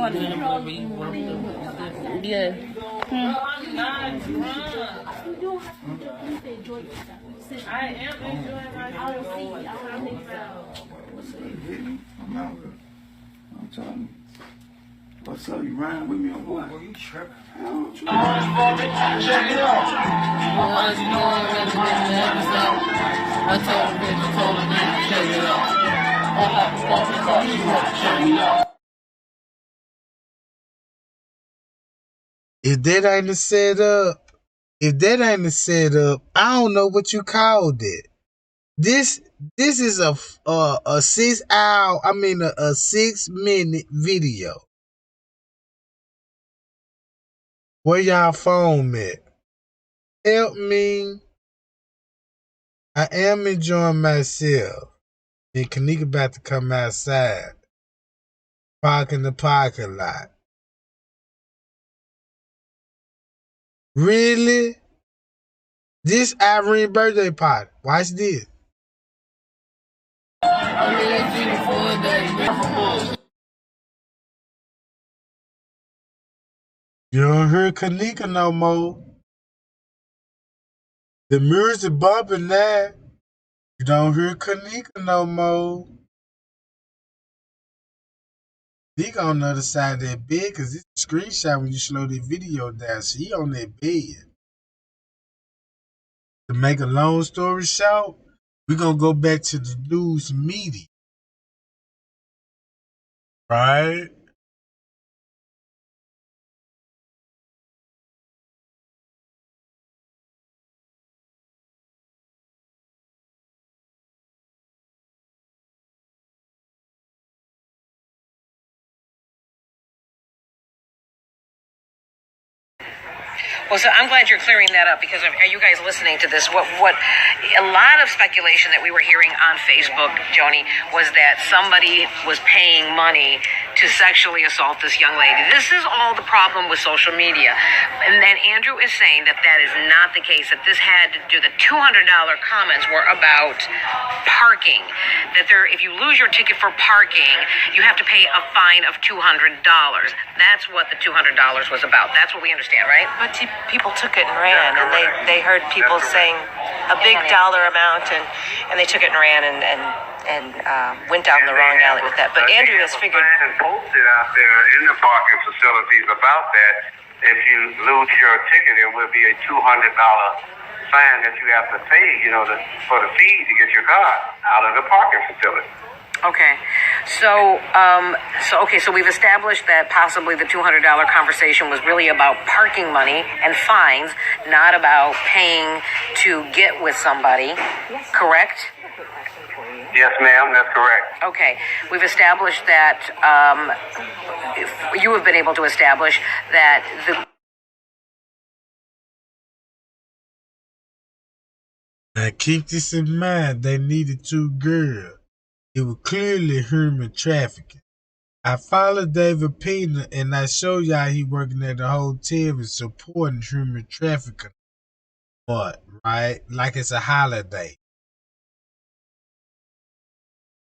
Yeah. I am enjoying my I'm telling you. What's up? You riding with me or what? You tripping? Check it out. I told him to check it out. If that ain't the setup, I don't know what you called it. This is a 6-hour, a 6-minute video. Where y'all phone at? Help me. I am enjoying myself. And Kenneka about to come outside. Park in the parking lot. Really? This Irene birthday party. Watch this. You don't hear Kenneka no more. The mirrors are bumping now. You don't hear Kenneka no more. Kenneka on the other side of that bed because it's a screenshot when you slow the video down. She on that bed. To make a long story short, we're going to go back to the news meeting. Right? Well, so I'm glad you're clearing that up because are you guys listening to this? What a lot of speculation that we were hearing on Facebook, Joni, was that somebody was paying money to sexually assault this young lady. This is all the problem with social media. And then Andrew is saying that that is not the case, that this had to do, the $200 comments were about parking. That if you lose your ticket for parking, you have to pay a fine of $200. That's what the $200 was about. That's what we understand, right? But people took it and ran, and they heard people saying a big dollar amount, and they took it and ran, and went down the wrong alley with that. But Andrew has figured. And posted out there in the parking facilities about that. If you lose your ticket, it will be a $200 fine that you have to pay, for the fee to get your car out of the parking facility. Okay, so we've established that possibly the $200 conversation was really about parking money and fines, not about paying to get with somebody, correct? Yes, ma'am, that's correct. Okay, we've established that, you have been able to establish that Now keep this in mind, they needed 2 girls. It was clearly human trafficking. I followed David Pena and I showed y'all he working at the hotel and supporting human trafficking. But, right? Like it's a holiday.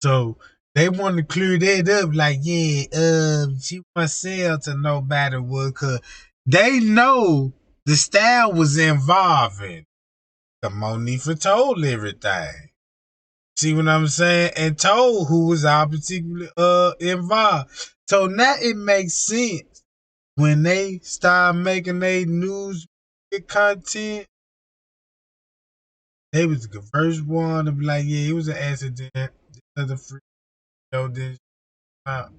So they want to clear that up like, she won't sell to nobody cause they know the style was involving. Monifa told everything. See what I'm saying? And told who was all particularly involved. So now it makes sense when they start making their news content. They was the first one to be like, yeah, it was an accident. This other freak show this out.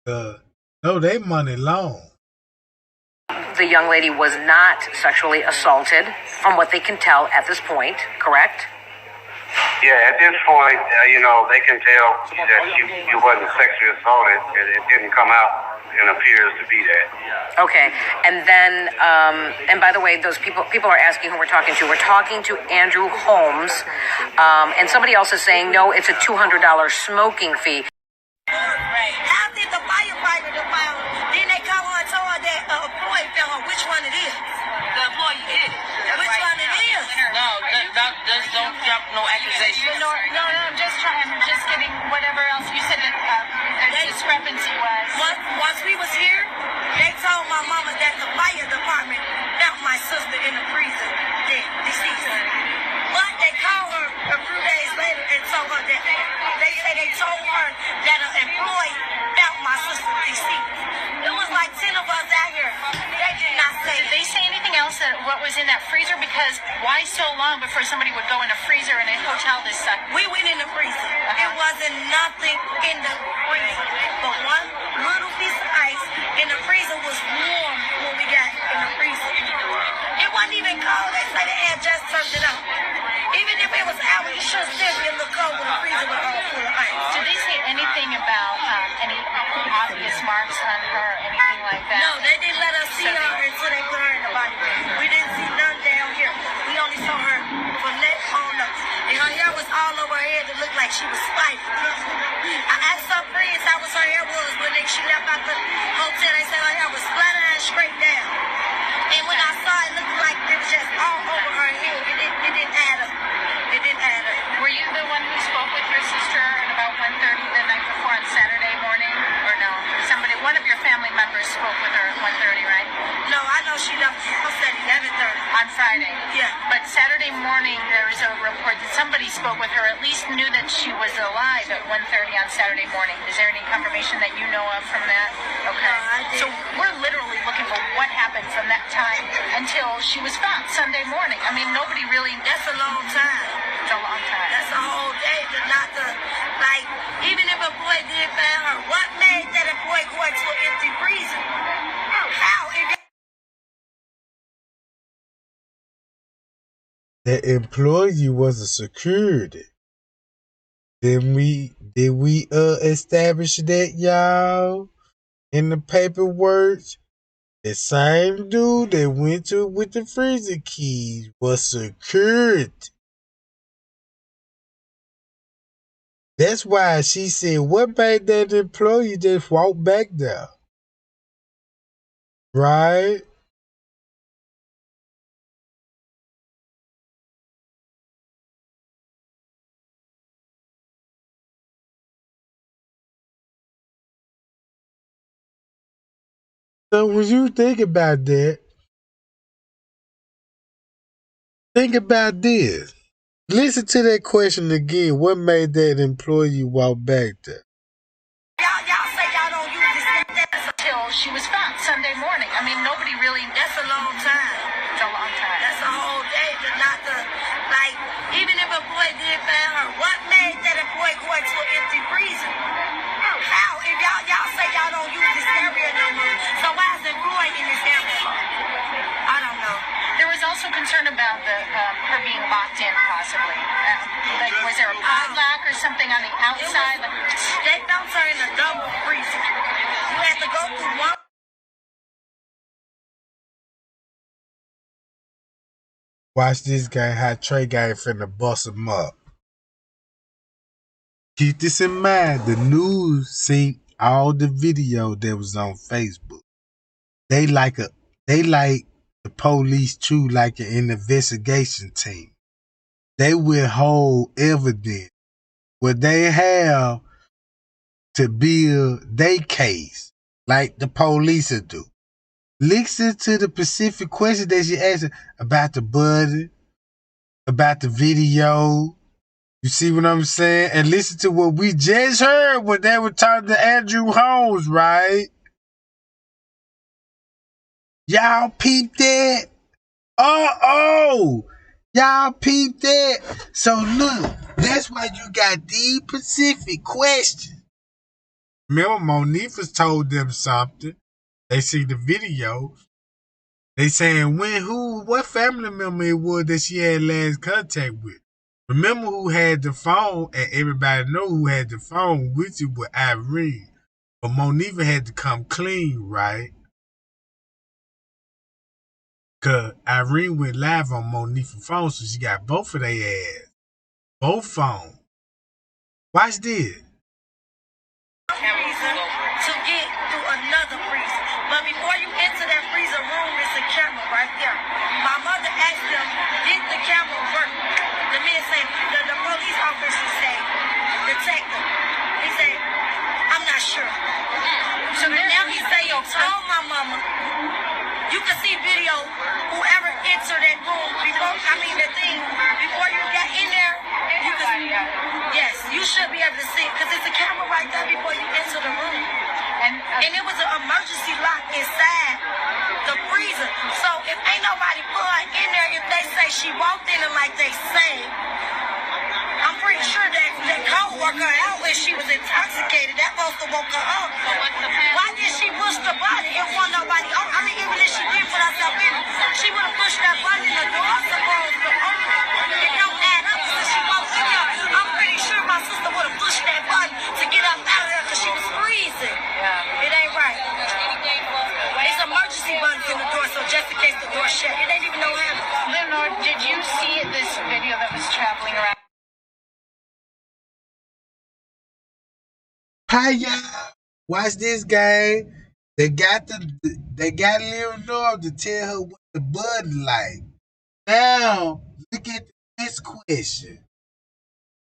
No, they money long. the young lady was not sexually assaulted, from what they can tell at this point, correct? Yeah, at this point, they can tell that you wasn't sexually assaulted. It didn't come out and appears to be that. Okay, and then, and by the way, those people are asking who we're talking to. We're talking to Andrew Holmes, and somebody else is saying, no, it's a $200 smoking fee. How did the firefighter defile? Then they come on and told her that employee fell on which one it is. The employee did it. Which one it is? No, don't jump no accusations. No, I'm just getting whatever else you said that the discrepancy was. Once we was here, they told my mama that the fire department found my sister in the freezer, dead, deceased. But they called her a few days later and told her that they told her that an employee found my sister deceased. It was like 10 of us out here. They did not say. Did they say anything else that what was in that freezer? Because why so long before somebody would go in a freezer in a hotel this size? We went in the freezer. It wasn't nothing in the freezer, but one little piece of ice in the freezer was warm when we got in the freezer. It wasn't even cold. They said they had just turned it on. Even if it was out, it should still be a little cold when the freezer was all full of ice. Did they say anything about any obvious marks on her, anything like that? No, they didn't let us see her until they put her in the body bag. We didn't see none down here. We only saw her from neck on up. And her hair was all over her head. It looked like she was spiking. I asked her friends how was her hair was when she left out the hotel. They said her hair was flat and straight down. And when I saw it, it looked like it was just all over her head. It didn't add up. It didn't add up. Were you the one who spoke with your sister at about 1:30 the night before on Saturday morning? Or no? One of your family members spoke with her at 1:30, right? No, I know she left house at 11:30. On Friday? Yeah. But Saturday morning, there was a report that somebody spoke with her, at least knew that she was alive at 1:30 on Saturday morning. Is there any confirmation that you know of from that? Okay. No, I didn't. So we're literally looking for what happened from that time until she was found Sunday morning. I mean, nobody really... That's a long time. It's a long time. That's a whole day to not to, like, even if a boy did find her, what made that a boy go into an empty freezer? How? The employee was a security. Did we establish that, y'all? In the paperwork? The same dude that went to with the freezer keys was security. That's why she said, what made that employee just walk back there? Right? So when you think about that, think about this. Listen to that question again. What made that employee walk back there? Y'all say y'all don't use this until she was found Sunday morning. I mean, nobody really. That's a long time. It's a long time. That's a whole day to not to, like, even if a boy did find her, what made that employee go into an empty freezer? How? If y'all say y'all don't use this area no more, so why is employee in this area? I don't know. There was also concern about her being locked in, possibly. Like, was there a padlock or something on the outside? They found her in a double freezer. You had to go through one. Watch this guy, how Trey guy finna bust him up. Keep this in mind. The news seen all the video that was on Facebook. They like the police too, like an investigation team. They withhold evidence what they have to build their case, like the police will do. Listen to the specific question that she asked about the buddy, about the video. You see what I'm saying? And listen to what we just heard when they were talking to Andrew Holmes, right? Y'all peep that? Y'all peep that? So look, that's why you got these specific questions. Remember, Monifa's told them something. They see the video. They saying what family member it was that she had last contact with. Remember who had the phone, and everybody know who had the phone, which it was Irene. But Monifa had to come clean, right? Cause Irene went live on Monifa's phone, so she got both of their ass. Both phones. Watch this. To get to another freezer. But before you enter that freezer room, it's a camera right there. My mother asked them, did the camera work? The man said, the police officer said, detective. He said, I'm not sure. So now he said, he told my mama, you can see video, whoever entered that room before, before you got in there, you can, yes, you should be able to see, because there's a camera right there before you enter the room. And it was an emergency lock inside the freezer. So if ain't nobody put in there, if they say she walked in and like they say, I'm pretty sure that co-worker out when she was intoxicated, that must have woke her up. Why did she push the button? It wasn't nobody on. I mean, even if she did put herself in, she would have pushed that button in the door supposed to open. It don't add up because she walked in there. I'm pretty sure my sister would have pushed that button to get up out of there because she was freezing. Yeah. It ain't right. It's emergency buttons in the door, so just in case the door shut, it ain't even no habit. Leonard, did you see this video that was traveling around? Hi y'all. Watch this game. They got Lil Norm to tell her what the button like. Now, look at this question.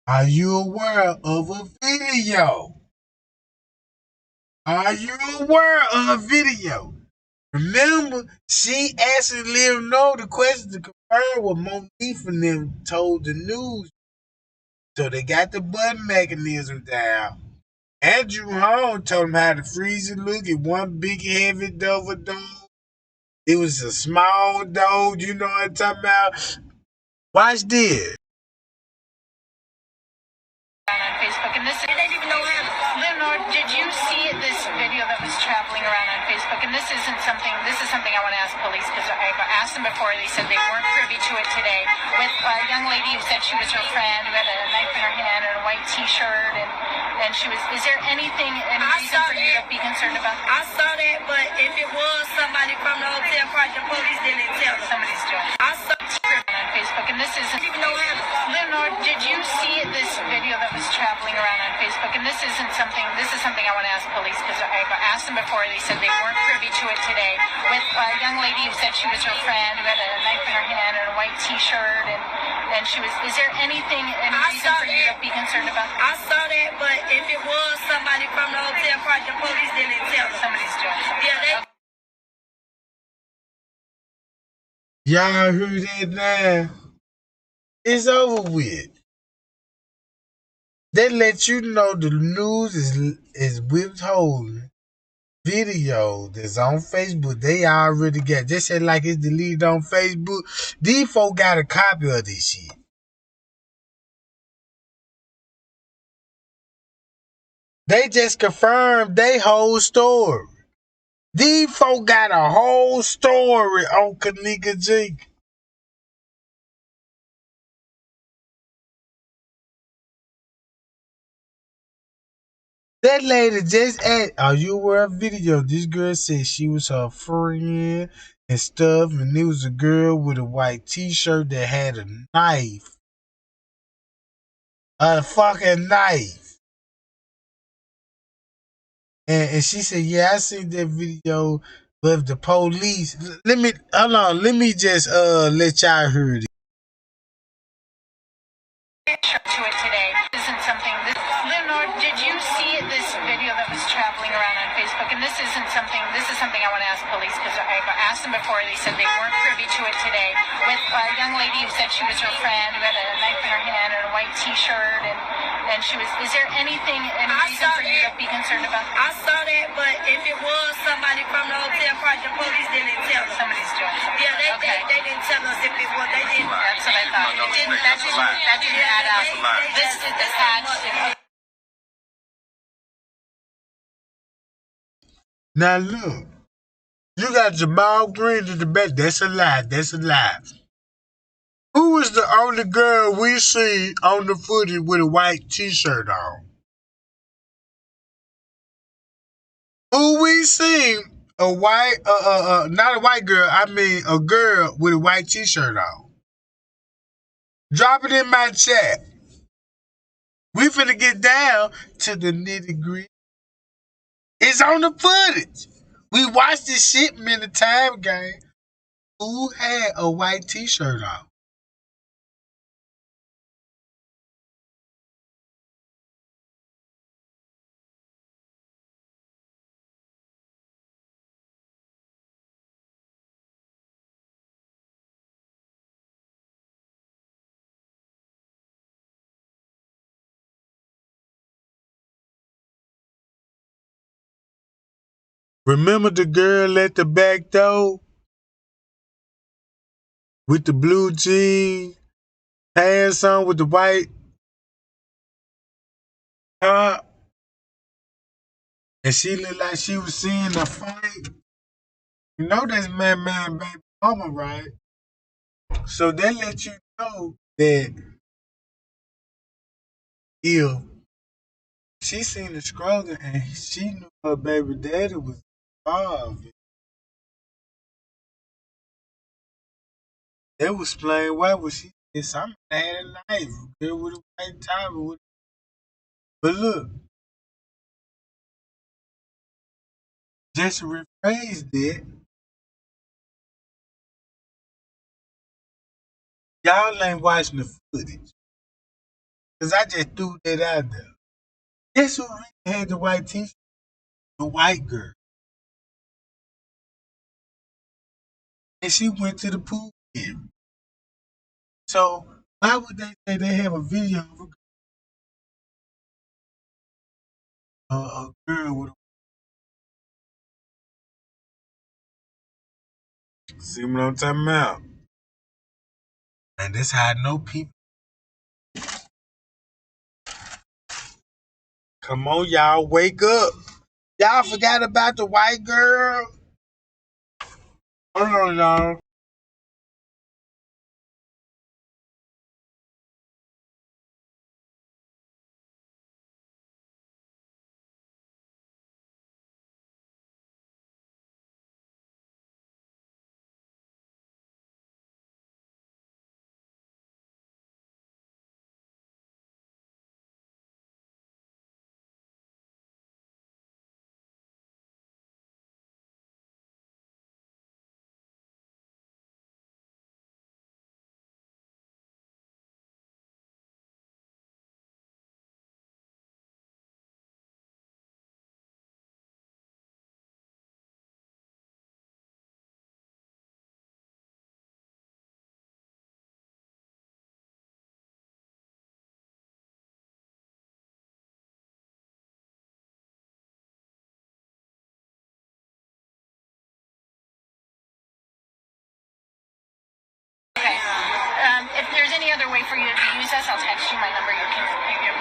Are you aware of a video? Are you aware of a video? Remember, she asked Lil Norm the question to confirm what Monifa and them told the news. So they got the button mechanism down. Andrew Holmes told him how the freezer look. It one big heavy double door. It was a small door, you know what I'm talking about? Watch this. On Facebook, and this It ain't even no habit. Leonard, did you see this video that was traveling around on Facebook? And this is something I want to ask police, because I asked them before. They said they weren't privy to it today. With a young lady who said she was her friend, who had a knife in her hand and a white T-shirt, and she was. Is there any reason for you to be concerned about? I saw that, but if it was somebody from the hotel party, the police didn't tell them. Somebody's doing it. I saw On Facebook, and this is even no habit. Leonard, did you see this video that was traveling around on Facebook? And this is something I want to ask police, because I asked them before. They said they weren't privy to it today. With a young lady who said she was her friend, who had a knife in her hand and a white T-shirt, and she was. Is there any reason for you to be concerned about? I saw that, but if it was somebody from the hotel party, the police didn't tell them. Somebody's doing it. Yeah, they. Y'all heard that now? It's over with. They let you know the news is withholding video that's on Facebook. They already got. They said like it's deleted on Facebook. These folk got a copy of this shit. They just confirmed they whole story. These folk got a whole story on Kenneka Jenkins. That lady just asked, are you aware of video? This girl said she was her friend and stuff, and it was a girl with a white t-shirt that had a knife. A fucking knife. And she said, yeah, I seen that video with the police. Hold on, let me just let y'all hear it. To it today isn't something. Leonor, did you see this video that was traveling around on Facebook? And this isn't something. This is something I want to ask police because I asked them before. They said they weren't privy to it today. With a young lady who said she was her friend who had a knife in her hand and a white T-shirt, and she was. Is there anything, any reason for you to be concerned about? I saw that, but if it was somebody from the hotel party, the police didn't tell us. Somebody's doing something. Yeah, they didn't tell us if it was. They didn't. That's what I thought. That didn't add up. This is attached. Now look, you got Jamal Green in the back. That's a lie. That's a lie. Who was the only girl we see on the footage with a white t-shirt on? Who we seen a white, not a white girl, I mean a girl with a white t-shirt on. Drop it in my chat. We finna get down to the nitty gritty. It's on the footage. We watched this shit many times, gang. Who had a white t-shirt on? Remember the girl at the back door with the blue jeans, pants on with the white top, and she looked like she was seeing a fight? You know that's man, baby mama, right? So they let you know that if she seen the struggle and she knew her baby daddy was involved, that was plain why was she said something had a knife, girl with a white top. But look, just to rephrase that, y'all ain't watching the footage. Cause I just threw that out there. Guess who really had the white t-shirt? The white girl. And she went to the pool area. So why would they say they have a video of a girl with a... See what I'm talking about? And that's how I know people. Come on, y'all, wake up. Y'all forgot about the white girl? Hold on, y'all.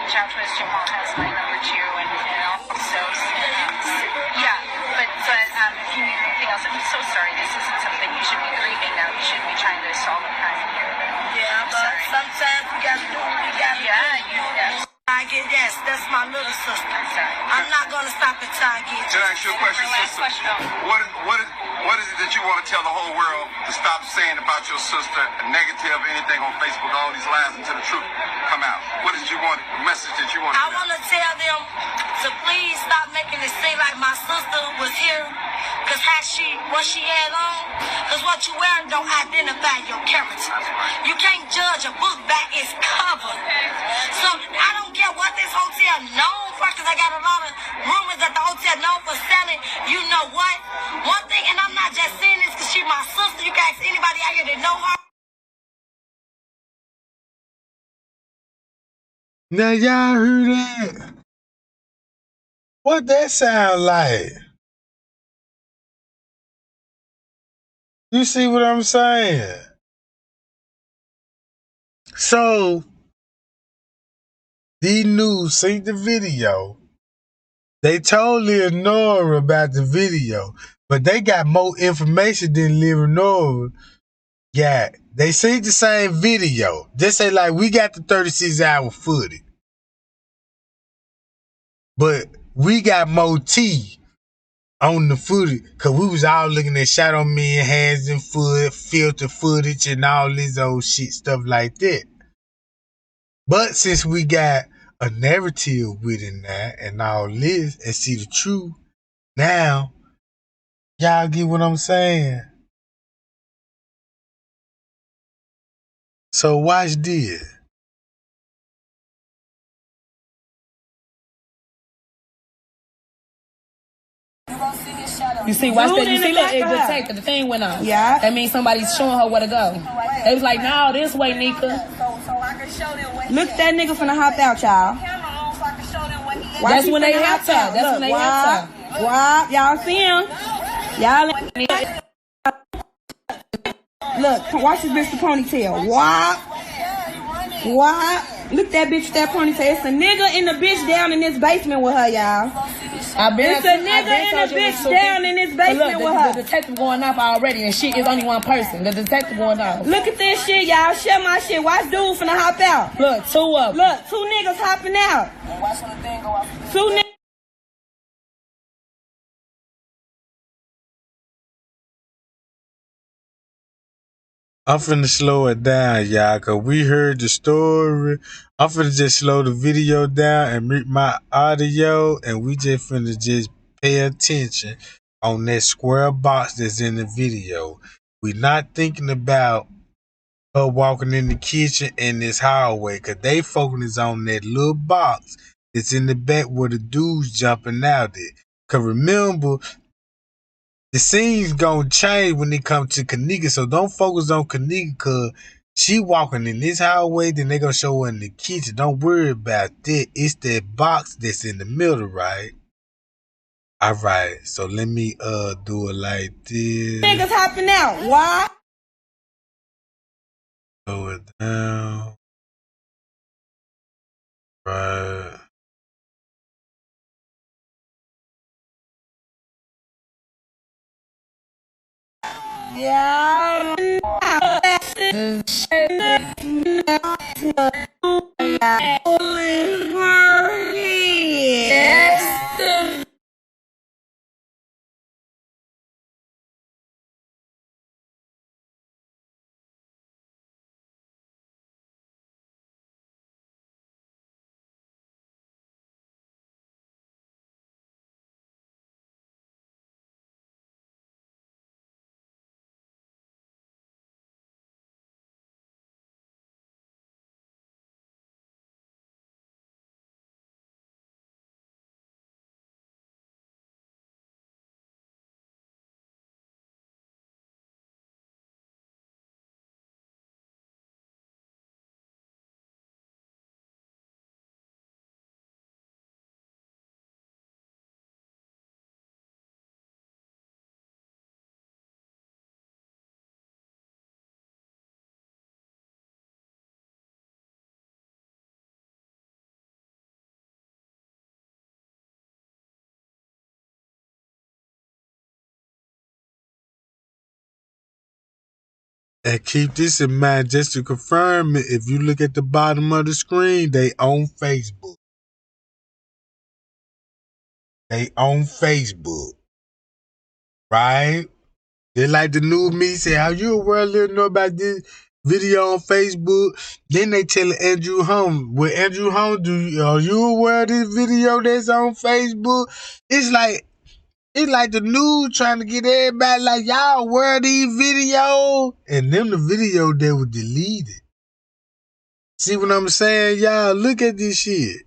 reach out to us. Jamal has my number too, and also, yeah. But if you need anything else, I'm so sorry. This isn't something you should be grieving now. You should be trying to solve a crime here. Yeah, but sometimes we gotta do what we gotta do. Yeah. Yes, that's my little sister. I'm not gonna stop until I get. Can I ask you a question, sister? What is it that you want to tell the whole world to stop saying about your sister, negative, anything on Facebook, all these lies until the truth come out? What is you want, the message that you want to I want to tell them to please stop making it seem like my sister was here. Because what she had on, because what you wearing don't identify your character. You can't judge a book by its cover. So I don't care what this hotel known for, because I got a lot of rumors that the hotel known for selling. You know what? One thing, and I'm not just saying this because she's my sister. You can ask anybody out here that know her. Now y'all heard that? What that sound like? You see what I'm saying? So, these news seen the video. They told Leonora about the video, but they got more information than Leonora got. They seen the same video. They say like, we got the 36-hour footage, but we got more tea on the footage, cause we was all looking at shot on men, hands and foot, filter footage and all this old shit, stuff like that. But since we got a narrative with it now and all this and see the truth, now y'all get what I'm saying? So watch this. You see, watch that. You see, look, the thing went on. Yeah. That means somebody's showing her where to go. They was like, no, this way, Nika. Look, that nigga finna hop out, y'all. That's when they hopped out. That's when they hopped out. Wow, y'all see him? Y'all. Look, watch this bitch the ponytail. Wow. Look that bitch with that ponytail. It's a nigga and the bitch down in this basement with her, y'all. It's a nigga and a bitch down in this basement with her. The detective going off already, and shit is only one person. The detective going off. Look at this shit, y'all. Share my shit. Watch dude finna hop out. Look, two of them. Look, two niggas hopping out. Two niggas. I'm finna slow it down, y'all, cause we heard the story. I'm finna just slow the video down and mute my audio, and we just finna just pay attention on that square box that's in the video. We not thinking about her walking in the kitchen and this hallway, cause they focus on that little box that's in the back where the dude's jumping out at. Cause remember, the scene's gonna change when it comes to Kenneka, so don't focus on Kenneka, cause she walking in this hallway, then they gonna show her in the kitchen. Don't worry about that. It's that box that's in the middle, right? Alright, so let me do it like this. Niggas hopping out. Why? Slow it down. Right. Yeah. And keep this in mind, just to confirm it, if you look at the bottom of the screen, they on Facebook. They on Facebook. Right? They like the new me say, how you aware little know about this video on Facebook? Then they tell Andrew Holmes, well, Andrew Holmes, are you aware of this video that's on Facebook? It's like the news trying to get everybody like, y'all aware of these videos? And them the video that was deleted. See what I'm saying? Y'all look at this shit.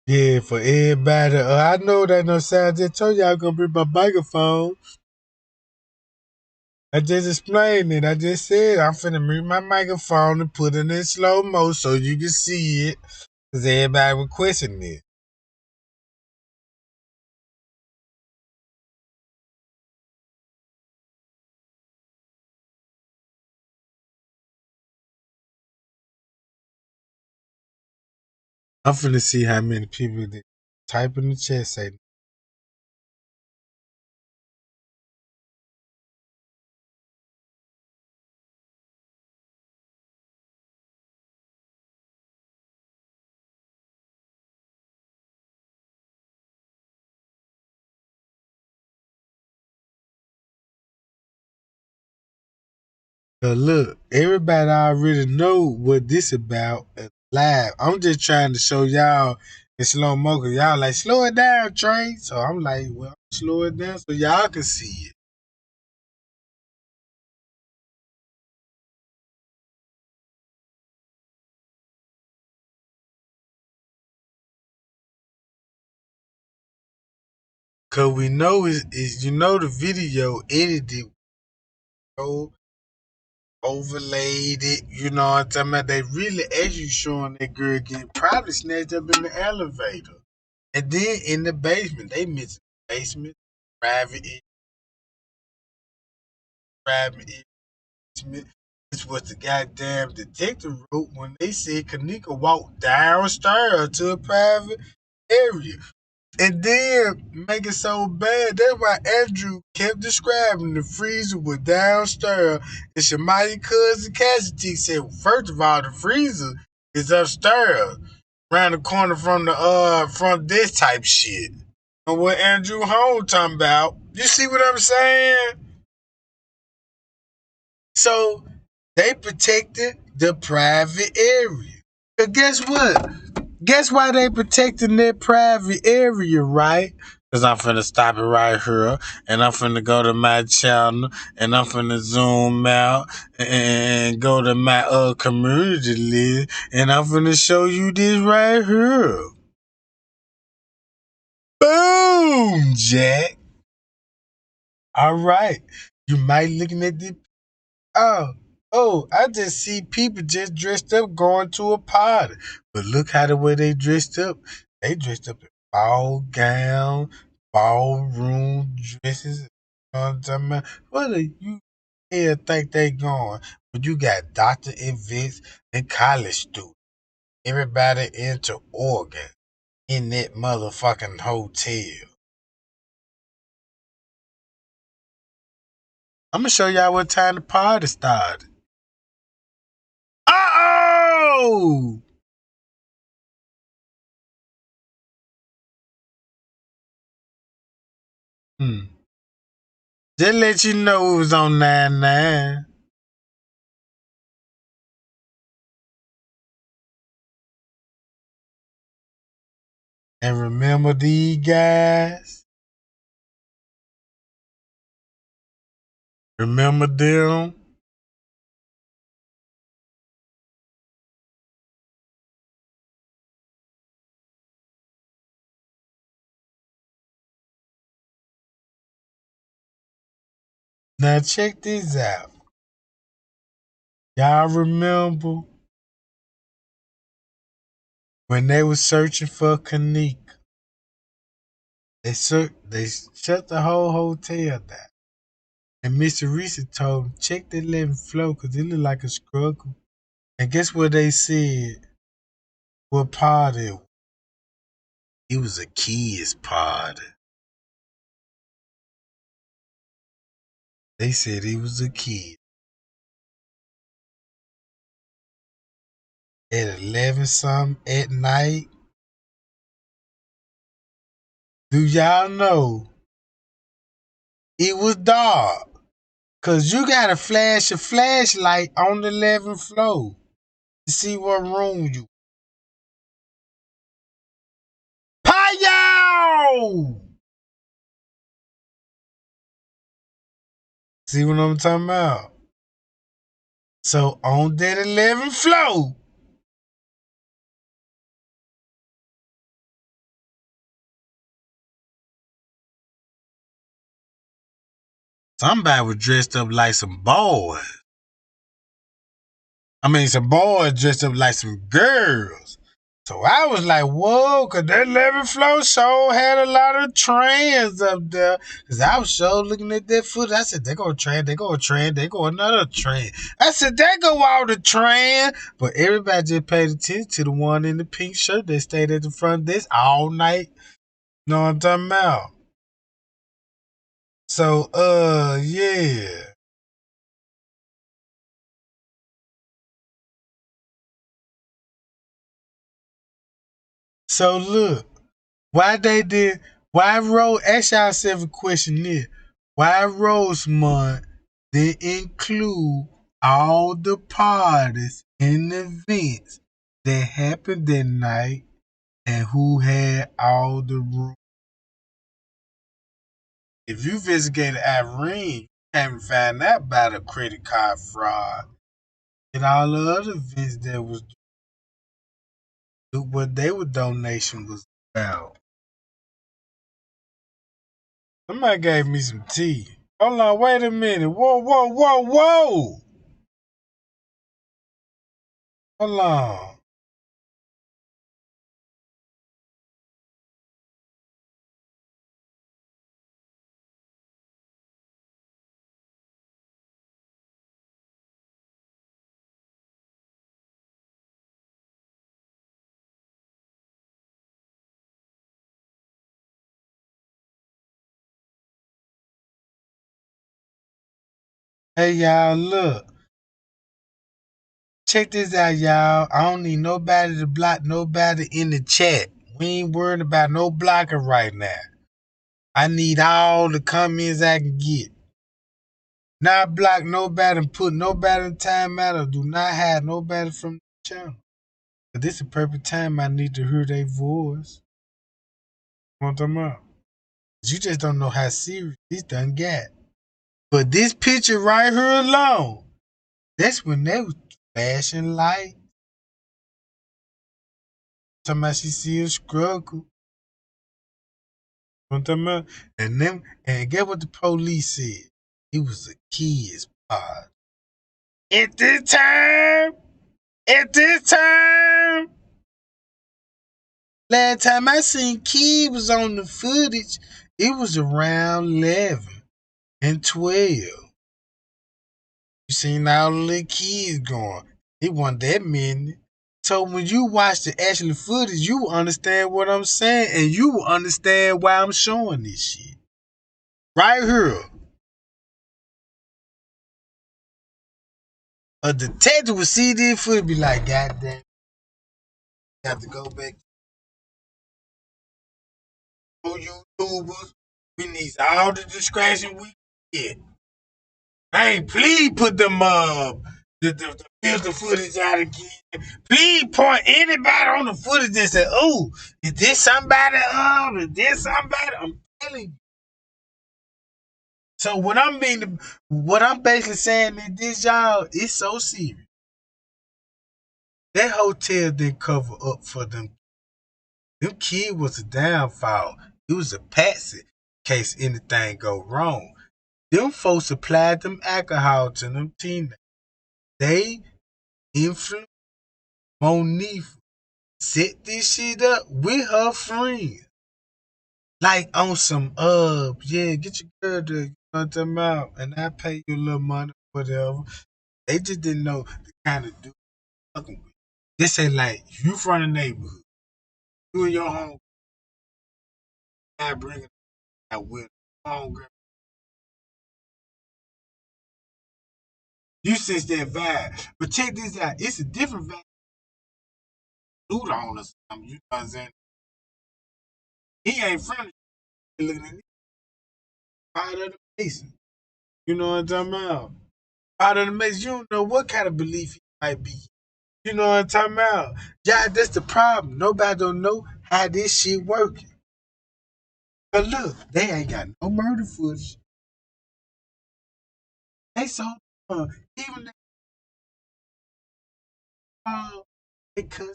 Yeah, for everybody. I know that no sound. I just told y'all gonna bring my microphone. I just explained it. I just said I'm finna mute my microphone and put it in slow mo so you can see it. Cause everybody requesting it. I'm finna see how many people that type in the chat say. Look, everybody already know what this about live. I'm just trying to show y'all in slow mo. Cause y'all like, slow it down, Trey. So I'm like, well, slow it down so y'all can see it. Cause we know is the video edited, overlaid it. You know what I'm talking about? They really actually showing that girl getting probably snatched up in the elevator, and then in the basement. They mentioned the basement, private, private basement. This was the goddamn detective wrote when they said Kenneka walked downstairs to a private area. And then make it so bad. That's why Andrew kept describing the freezer was downstairs. And Shemaya cousin Cassidy said, well, first of all, the freezer is upstairs, around the corner from this type shit. And what Andrew Holmes talking about. You see what I'm saying? So they protected the private area. But guess what? Guess why they protecting their private area, right? Because I'm finna stop it right here, and I'm finna go to my channel, and I'm finna zoom out, and go to my community list, and I'm finna show you this right here. Boom, Jack. All right. You might looking at this. I just see people just dressed up going to a party. But look how the way they dressed up. They dressed up in ball gown, ballroom dresses. You know what I'm talking about? Where do you here think they going? But you got doctor and vets and college students. Everybody into Oregon in that motherfucking hotel. I'm gonna show y'all what time the party started. Uh-oh! Just let you know it was on 9-9. And remember these guys? Remember them? Now check this out. Y'all remember when they was searching for Kenneka? They shut the whole hotel down. And Mr. Reese told them, check the 11th floor because it looked like a struggle. And guess what they said? What party? It was a kid's party. They said he was a kid. At 11 something at night. Do y'all know it was dark? Cause you gotta flash a flashlight on the 11th floor to see what room you. Payo! See what I'm talking about? So on that 11th floor, somebody was dressed up like some boys. I mean, some boys dressed up like some girls. So I was like, whoa, because that 11th floor show had a lot of trans up there. Because I was so looking at that footage. I said, they go trans, they go trans, they go another trans. I said, they go all the trans. But everybody just paid attention to the one in the pink shirt that stayed at the front desk all night. You know what I'm talking about? So, yeah. So look, why ask yourself a question there. Why Rosemont didn't include all the parties and events that happened that night and who had all the rooms? If you investigated Irene, you can't find out about a credit card fraud and all the other events that was what they were donation was about. Somebody gave me some tea. Hold on, wait a minute. Whoa, whoa, whoa, whoa. Hold on. Hey, y'all, look. Check this out, y'all. I don't need nobody to block nobody in the chat. We ain't worried about no blocking right now. I need all the comments I can get. Not block nobody and put nobody in timeout or do not hide nobody from the channel. But this is the perfect time I need to hear their voice. What I'm about? You just don't know how serious this done got. But this picture right here alone, that's when they was flashing light. Talking about she see a struggle. And get what the police said. It was a kid's party. At this time, last time I seen Kid was on the footage, it was around 11 and 12. You seen all the little kids going. It wasn't that many. So when you watch the actual footage, you will understand what I'm saying, and you will understand why I'm showing this shit. Right here. A detective would see this footage be like, God damn, you have to go back to YouTubers. We need all the discretion we get. Hey, please put them the filter footage out again. Please point anybody on the footage and say, oh, is this somebody up? Is this somebody? I'm telling you. So what I'm basically saying is this, y'all, it's so serious. That hotel didn't cover up for them. Them kid was a downfall. It was a patsy in case anything go wrong. Them folks supplied them alcohol to them teenagers. They influenced Monique set this shit up with her friends. Like on some yeah, get your girl to them out and I pay you a little money, whatever. They just didn't know the kind of dude fucking with. They say like you from the neighborhood, you and your home guy bringing out with home girl. You sense that vibe. But check this out, it's a different vibe. Dude on or something, you know what I'm saying? He ain't from the looking at me. Part of the Mason. You know what I'm talking about? Part of the Mason, you don't know what kind of belief he might be. You know what I'm talking about? Yeah, that's the problem. Nobody don't know how this shit working. But look, they ain't got no murder footage. They so even they could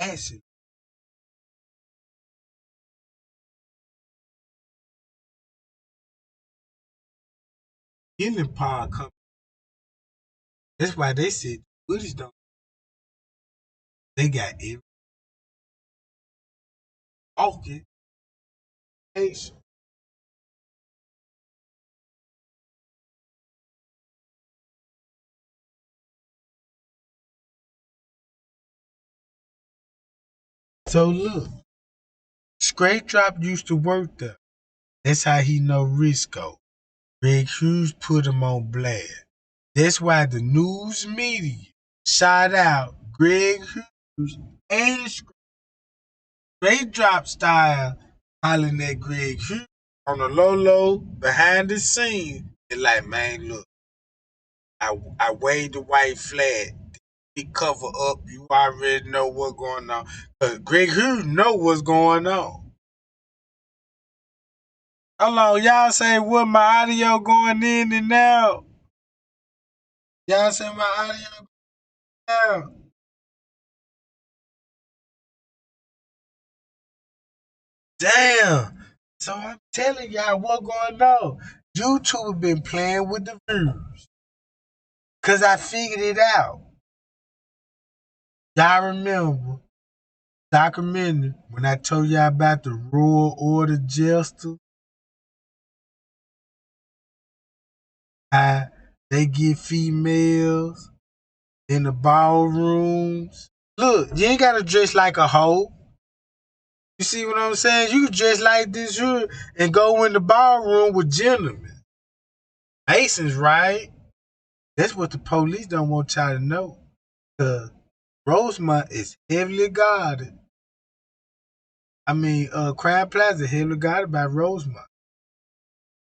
action. Healing power come. That's why they said footage don't. They got every walking patient. So look, Straight Drop used to work there. That's how he know Risco. Greg Hughes put him on blast. That's why the news media shout out Greg Hughes and Straight Drop style hollering at Greg Hughes on the low behind the scenes. They're like, man, look, I waved the white flag. He cover up. You already know what's going on. Cause Greg Hughes know what's going on. Hold on, y'all say what my audio going in and out? Y'all say my audio going out? Damn. So I'm telling y'all what going on. YouTube been playing with the views. Cause I figured it out. Y'all remember documentary when I told y'all about the Royal Order Jester? How they get females in the ballrooms. Look, you ain't gotta dress like a hoe. You see what I'm saying? You can dress like this here and go in the ballroom with gentlemen. Masons, right? That's what the police don't want y'all to know. Cause Rosemont is heavily guarded. Crab Plaza heavily guarded by Rosemont.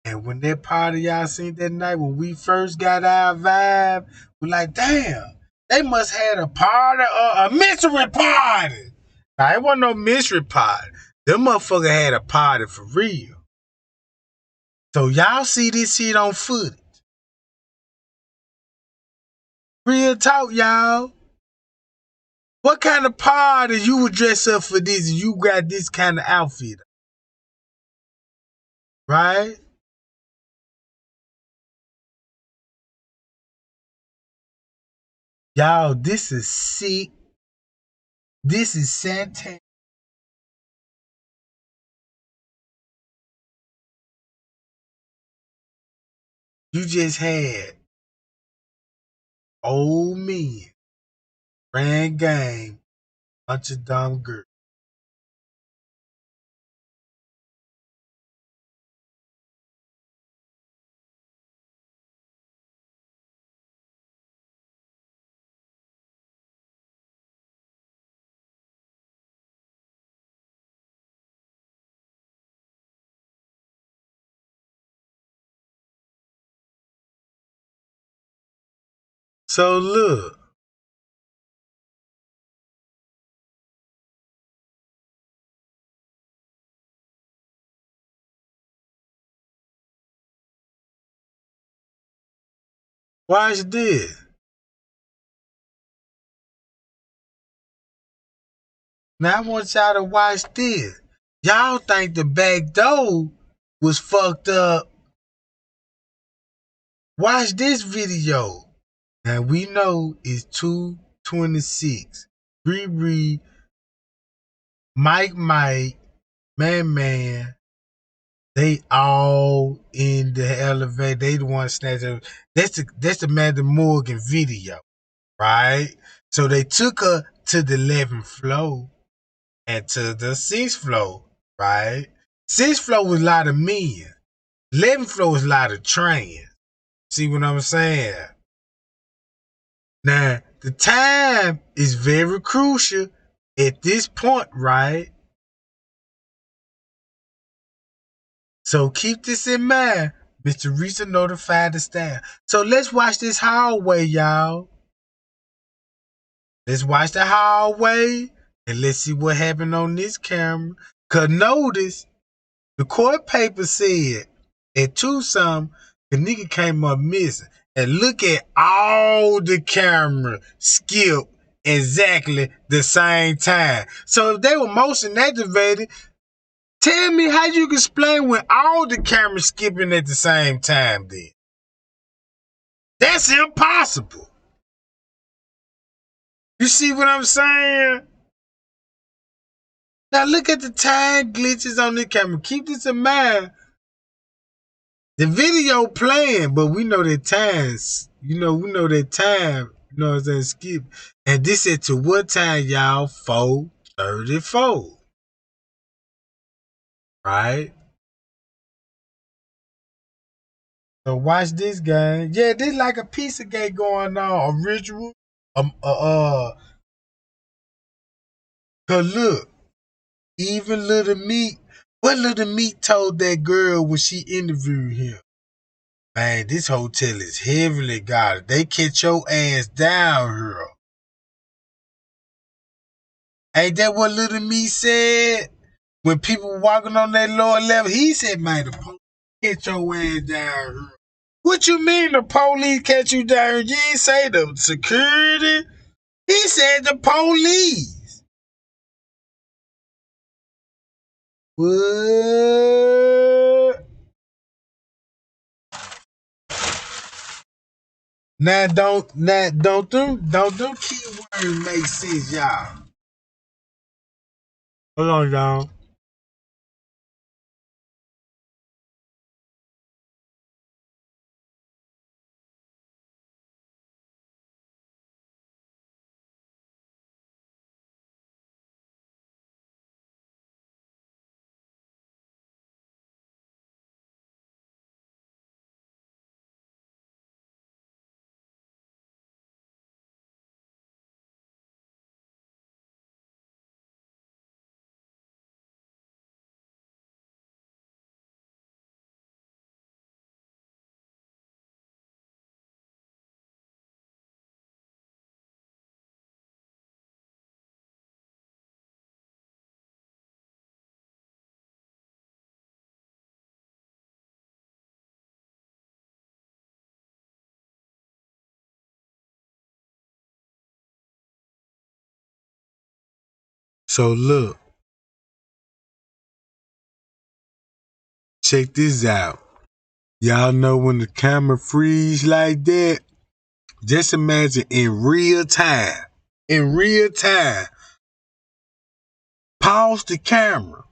And when that party y'all seen that night, when we first got our vibe, we're like, damn, they must have had a party or a mystery party. Now, it wasn't no mystery party. Them motherfucker had a party for real. So y'all see this shit on footage. Real talk, y'all. What kind of party you would dress up for this and you got this kind of outfit? Right? Y'all, this is sick. This is Santana. You just had old men ran game, bunch of dumb girls. So look, watch this. Now I want y'all to watch this. Y'all think the back door was fucked up. Watch this video. Now we know it's 226. Riri, Mike, Man, they all in the elevator. They the one snatch up. That's the Amanda Morgan video, right? So they took her to the 11th floor and to the 6th floor, right? 6th floor was a lot of men. 11th floor was a lot of trans. See what I'm saying? Now, the time is very crucial at this point, right? So keep this in mind. Mr. Risa notified the staff. So let's watch this hallway, y'all. Let's watch the hallway and let's see what happened on this camera. Cause notice the court paper said at 2-something, Kenneka came up missing. And look at all the cameras skip exactly the same time. So if they were motion activated, tell me how you can explain when all the cameras skipping at the same time then. That's impossible. You see what I'm saying? Now look at the time glitches on the camera. Keep this in mind. The video playing, but we know that times, we know that time, what I'm saying, skip. And this is to what time, y'all? 4:34. Right? So watch this game. Yeah, this like a piece of game going on, a ritual. Cause look, even Little Meat, what Little Meat told that girl when she interviewed him? Man, this hotel is heavily guarded. They catch your ass down here. Ain't that what Little Meat said? When people walking on that lower level, he said, man, the police catch your ass down here. What you mean the police catch you down here? You ain't say the security. He said the police. What? Now don't do keywords make sense, y'all. Hold on, y'all. So look, check this out. Y'all know when the camera freeze like that, just imagine in real time. In real time. Pause the camera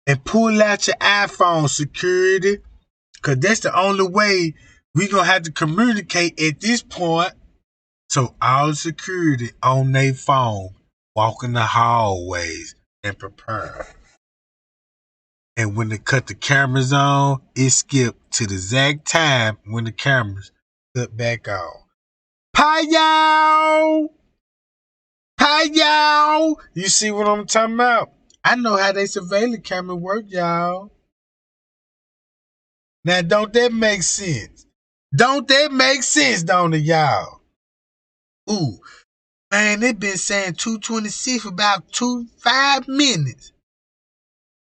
and pull out your iPhone, security. Cause that's the only way we gonna have to communicate at this point. So all security on their phone, walking the hallways and prepare. And when they cut the cameras on, it skipped to the exact time when the cameras cut back on. Pow! Pow! You see what I'm talking about? I know how they surveillance camera work, y'all. Now, don't that make sense? Don't that make sense, don't it, y'all? Ooh, man, they been saying 226 for about 5 minutes.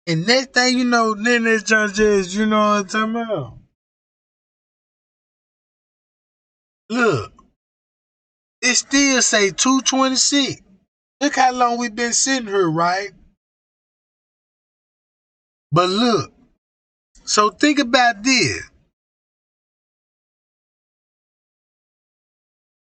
And next thing you know, then this judge is, you know what I'm talking about? Look, it still say 226. Look how long we been sitting here, right? But look, so think about this.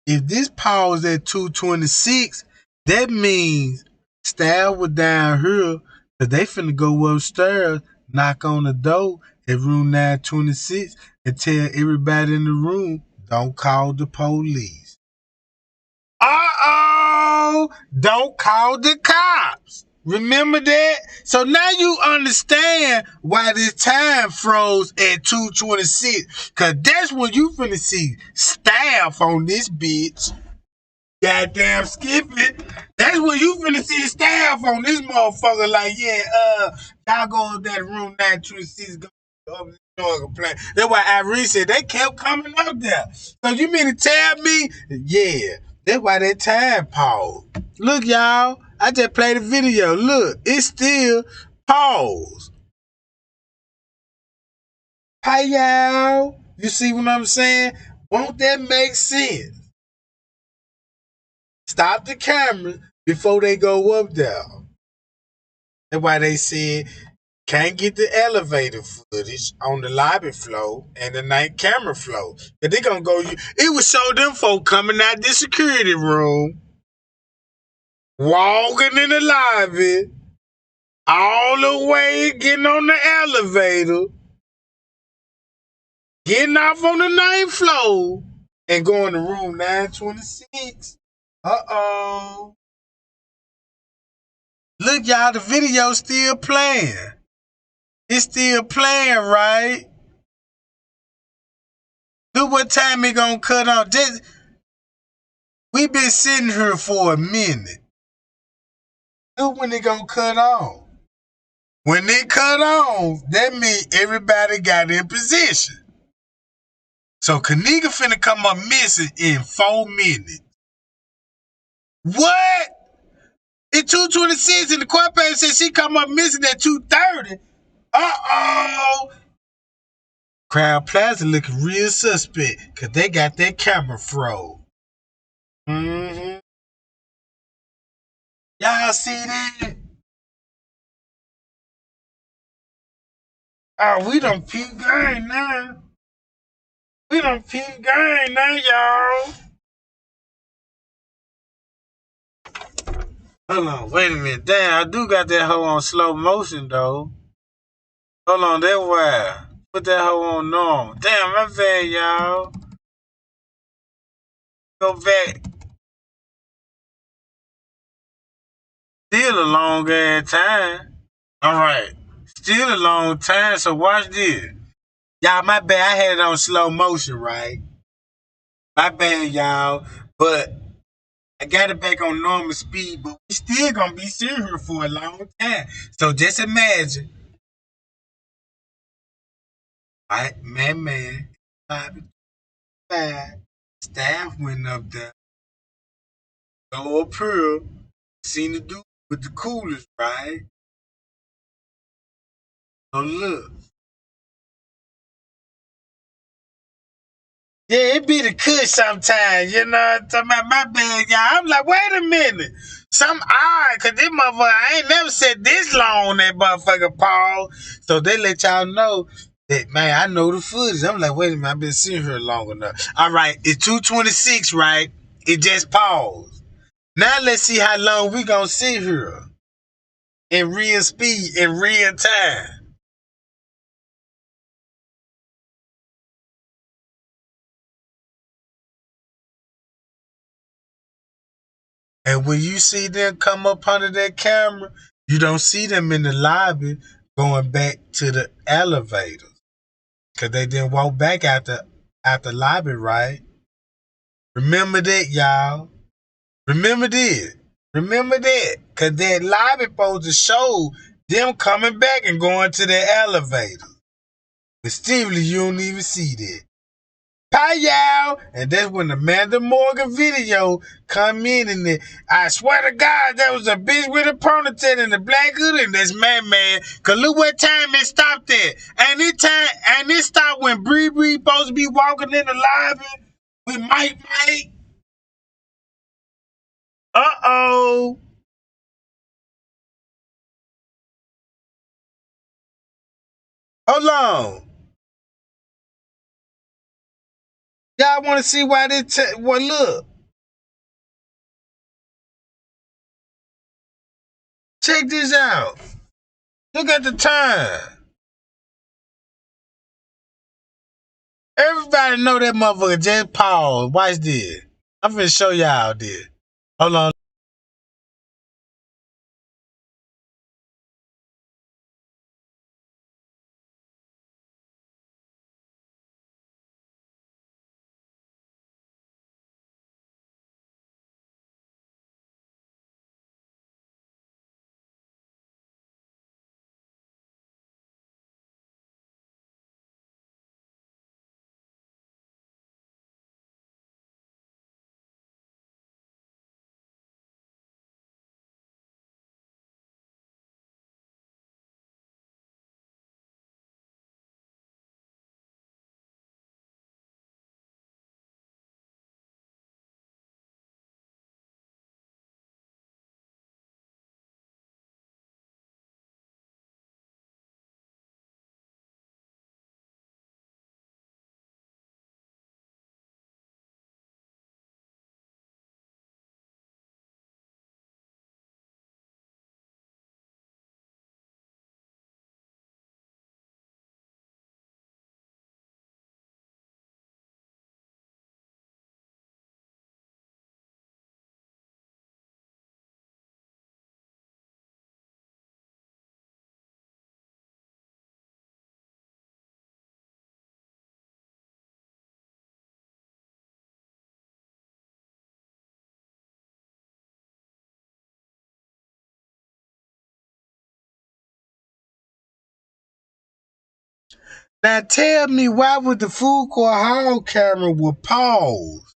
If this pause at 226, that means staff was down here because they finna go upstairs, knock on the door at room 926 and tell everybody in the room, don't call the police. Uh-oh! Don't call the cops. Remember that? So now you understand why this time froze at 226. Cause that's when you finna see staff on this bitch. Goddamn skip it. That's when you finna see the staff on this motherfucker. Like, yeah, y'all go up that room 926, go up the door and play. That's why Irene said they kept coming up there. So you mean to tell me? Yeah, that's why that time paused. Look, y'all, I just played a video. Look, it's still paused. Hi, y'all. You see what I'm saying? Won't that make sense? Stop the camera before they go up there. That's why they said can't get the elevator footage on the lobby floor and the night camera floor. Cause they gonna go. It would show them folk coming out the security room, walking in the lobby, all the way getting on the elevator, getting off on the ninth floor, and going to room 926. Uh-oh. Look, y'all, the video's still playing. It's still playing, right? Look what time it gonna cut off. We been sitting here for a minute. Look when it gonna cut off. When it cut off, that means everybody got in position. So Kenneka finna come up missing in 4 minutes. What? In 226, and the court page said she come up missing at 2:30. Uh-oh. Crowd Plaza looking real suspect because they got their camera froze. Mm-hmm. Y'all see that? Oh, we done peep game now. We done peep game now, y'all. Hold on, wait a minute. Damn, I do got that hoe on slow motion, though. Hold on, that why. Put that hoe on normal. Damn, my bad, y'all. Go back. Still a long ass time. Alright. Still a long time, so watch this. Y'all, my bad, I had it on slow motion, right? My bad, y'all. But I got it back on normal speed, but we still gonna be sitting here for a long time. So just imagine. Right, man, staff went up there, go up here, seen the dude with the coolers, right? So look. Yeah, it be the kush sometimes, you know what I'm talking about? My bad, y'all. I'm like, wait a minute. Some odd, cause this motherfucker, I ain't never said this long on that motherfucker Paul. So they let y'all know that, man, I know the footage. I'm like, wait a minute, I've been sitting here long enough. All right, it's 226, right? It just paused. Now let's see how long we gonna sit here in real speed, in real time. And when you see them come up under that camera, you don't see them in the lobby going back to the elevator. Because they didn't walk back out the lobby, right? Remember that, y'all. Remember this. Remember that. Because that lobby supposed to show them coming back and going to the elevator. But Stevely, you don't even see that. Hi, y'all. And that's when the Amanda Morgan video come in, and I swear to God, that was a bitch with a ponytail and a black hood, and that's man. Cause look what time it stopped at. And it stopped when Bree supposed to be walking in the lobby with Mike. Uh-oh. Hold on. Y'all want to see why this? Well, look. Check this out. Look at the time. Everybody know that motherfucker just paused. Watch this. I'm finna show y'all this. Hold on. Now tell me, why would the food court hall camera would pause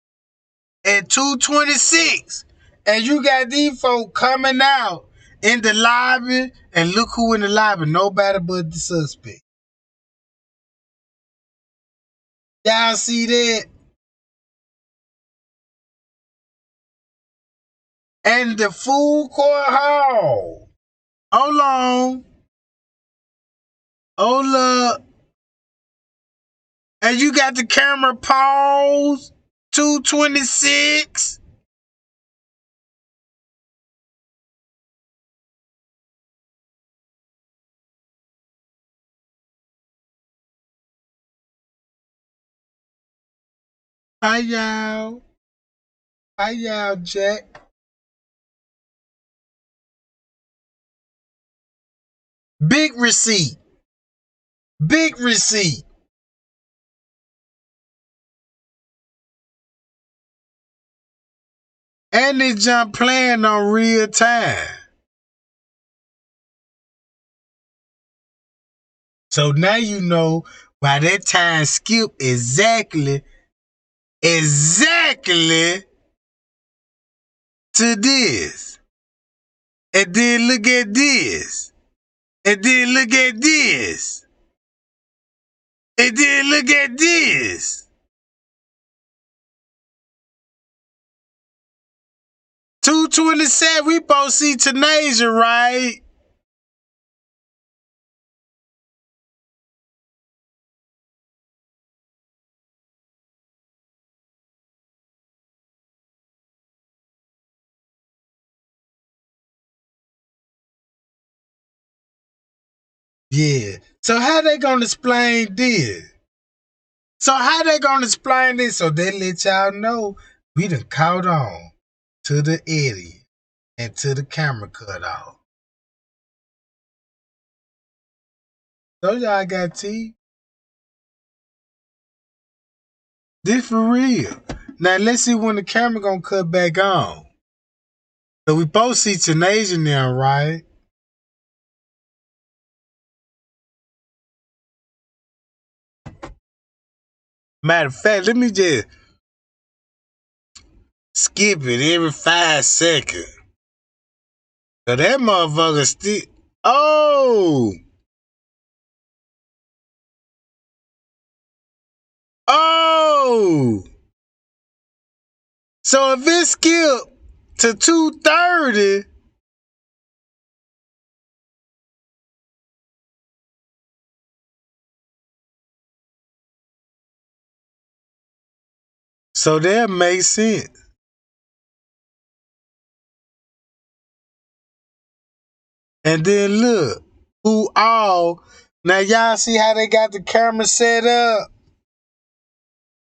at 2:26 and you got these folk coming out in the lobby, and look who in the lobby, nobody but the suspect. Y'all see that? And the food court hall. Hold on. Hold up. And you got the camera paused 2:26. Hi, y'all. Hi, y'all, Jack. Big receipt. Big receipt. And they jump playing on real time. So now you know why that time skip exactly to this. And then look at this. And then look at this. And then look at this. 2:27, we both see Tanasia, right? Yeah. So how they gonna explain this? So they let y'all know we done caught on to the idiot. until the camera cut off. So y'all got teeth. This for real. Now let's see when the camera gonna cut back on. So we both see Tanasia now, right? Matter of fact, let me just skip it every 5 seconds. So that motherfucker still. Oh! Oh! So if it skipped to 2:30, so that makes sense. And then look, who all. Now y'all see how they got the camera set up?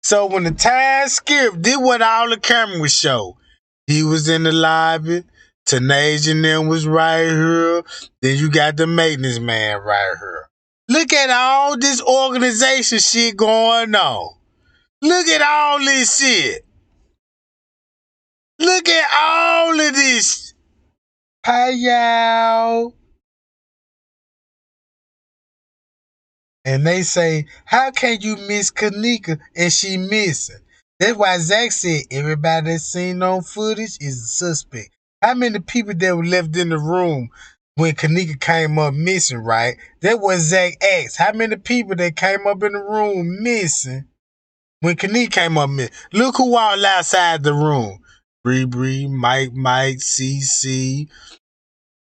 So when the time skipped, this what all the camera would show. He was in the lobby. Tanasia and them was right here. Then you got the maintenance man right here. Look at all this organization shit going on. Look at all this shit. Look at all of this. Hi, y'all. And they say, how can you miss Kenneka and she missing? That's why Zach said everybody that's seen on footage is a suspect. How many people that were left in the room when Kenneka came up missing, right? That was Zach asked. How many people that came up in the room missing when Kenneka came up missing? Look who all outside the room. Bree, Mike, CC,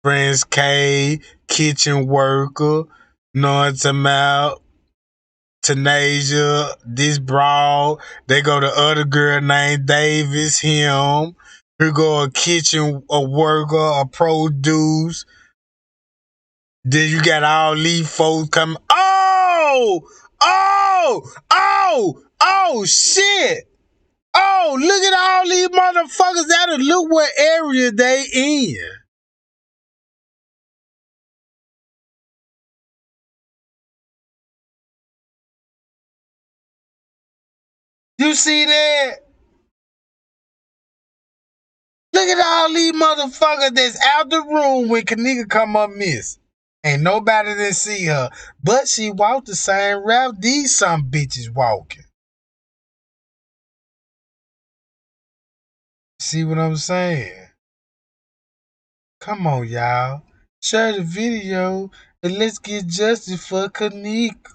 Friends K, kitchen worker, North Amount, Tanasia, this broad. They go to other girl named Davis, him. Here go a kitchen, a worker, a produce. Then you got all these folks coming. Oh, shit. Oh, look at all these motherfuckers out. Look what area they in. You see that? Look at all these motherfuckers that's out the room when Kenneka come up miss. Ain't nobody that see her. But she walked the same route these some bitches walking. See what I'm saying? Come on, y'all. Share the video and let's get justice for Kenneka.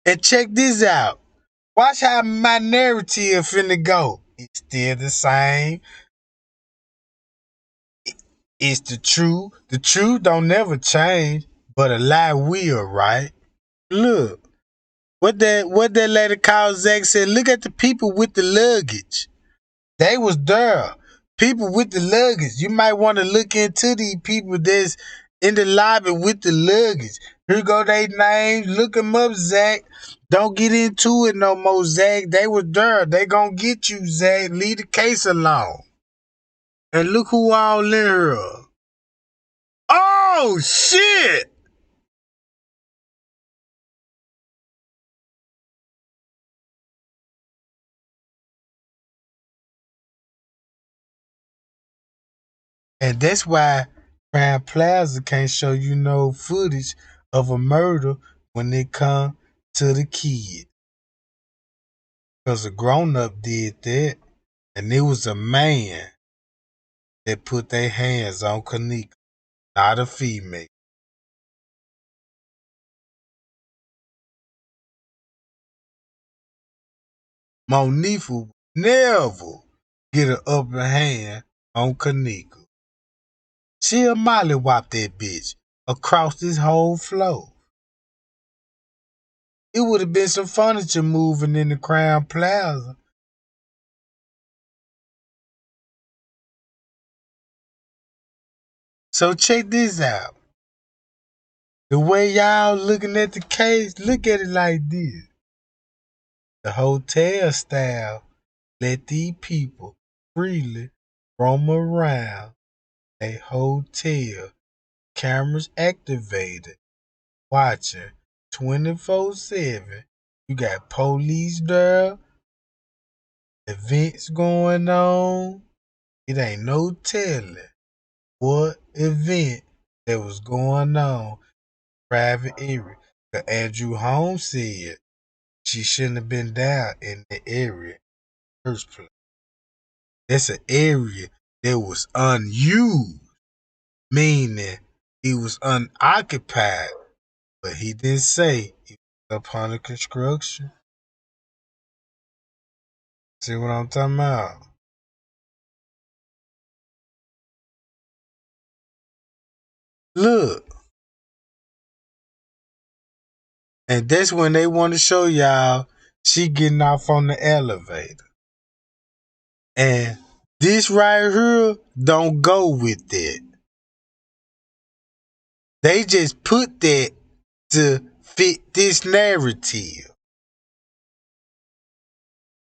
And check this out. Watch how my narrative finna go. It's still the same. It's the truth. The truth don't never change, but a lie will, right? Look, what that lady called Zach said, look at the people with the luggage. They was there. People with the luggage. You might want to look into these people that's in the lobby with the luggage. Here go they names. Look them up, Zach. Don't get into it no more, Zach. They was there. They gonna get you, Zach. Leave the case alone. And look who all in here. Oh, shit! And that's why Crime Plaza can't show you no footage of a murder when it come to the kid. Because a grown-up did that, and it was a man that put their hands on Kenneka, not a female. Monifa would never get an upper hand on Kenneka. She'll mollywop that bitch across this whole floor. It would have been some furniture moving in the Crown Plaza. So check this out. The way y'all looking at the case, look at it like this. The hotel style let these people freely roam around a hotel, cameras activated, watching 24/7. You got police there, events going on. It ain't no telling what event that was going on in private area. But Andrew Holmes said she shouldn't have been down in the area in the first place. That's an area that was unused, meaning it was unoccupied. But he didn't say it was up under construction. See what I'm talking about? Look, and that's when they want to show y'all she getting off on the elevator. And this right here don't go with that. They just put that to fit this narrative.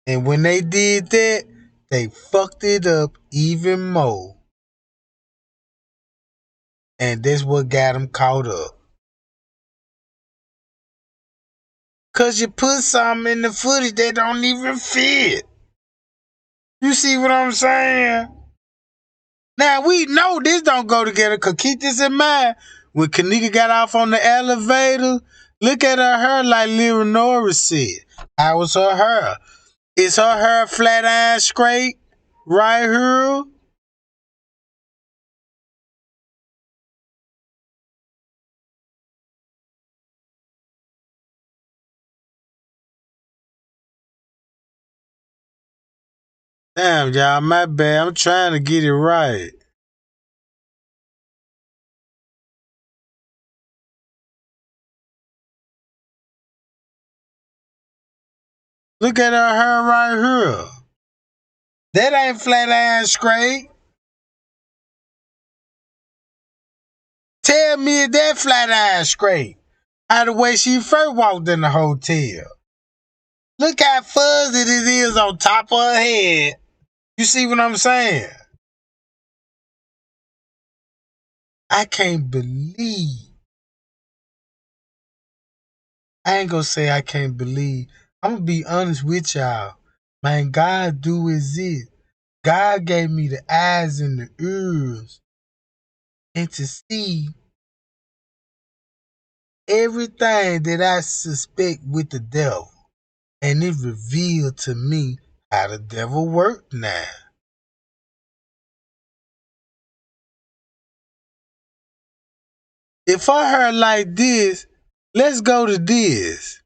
And when they did that, they fucked it up even more. And that's what got them caught up. Cause you put something in the footage that don't even fit. You see what I'm saying? Now we know this don't go together, cause keep this in mind. When Kenneka got off on the elevator, look at her hair like Lyra Norris said. How was her hair? Is her hair flat iron straight? Right here? Damn, y'all, my bad. I'm trying to get it right. Look at her hair right here. That ain't flat iron straight. Tell me if that flat iron straight. How the way she first walked in the hotel. Look how fuzzy it is on top of her head. You see what I'm saying? I can't believe. I ain't gonna say I can't believe. I'm gonna be honest with y'all. Man, God do exist. God gave me the eyes and the ears and to see everything that I suspect with the devil. And it revealed to me how the devil worked now. If I heard like this, let's go to this.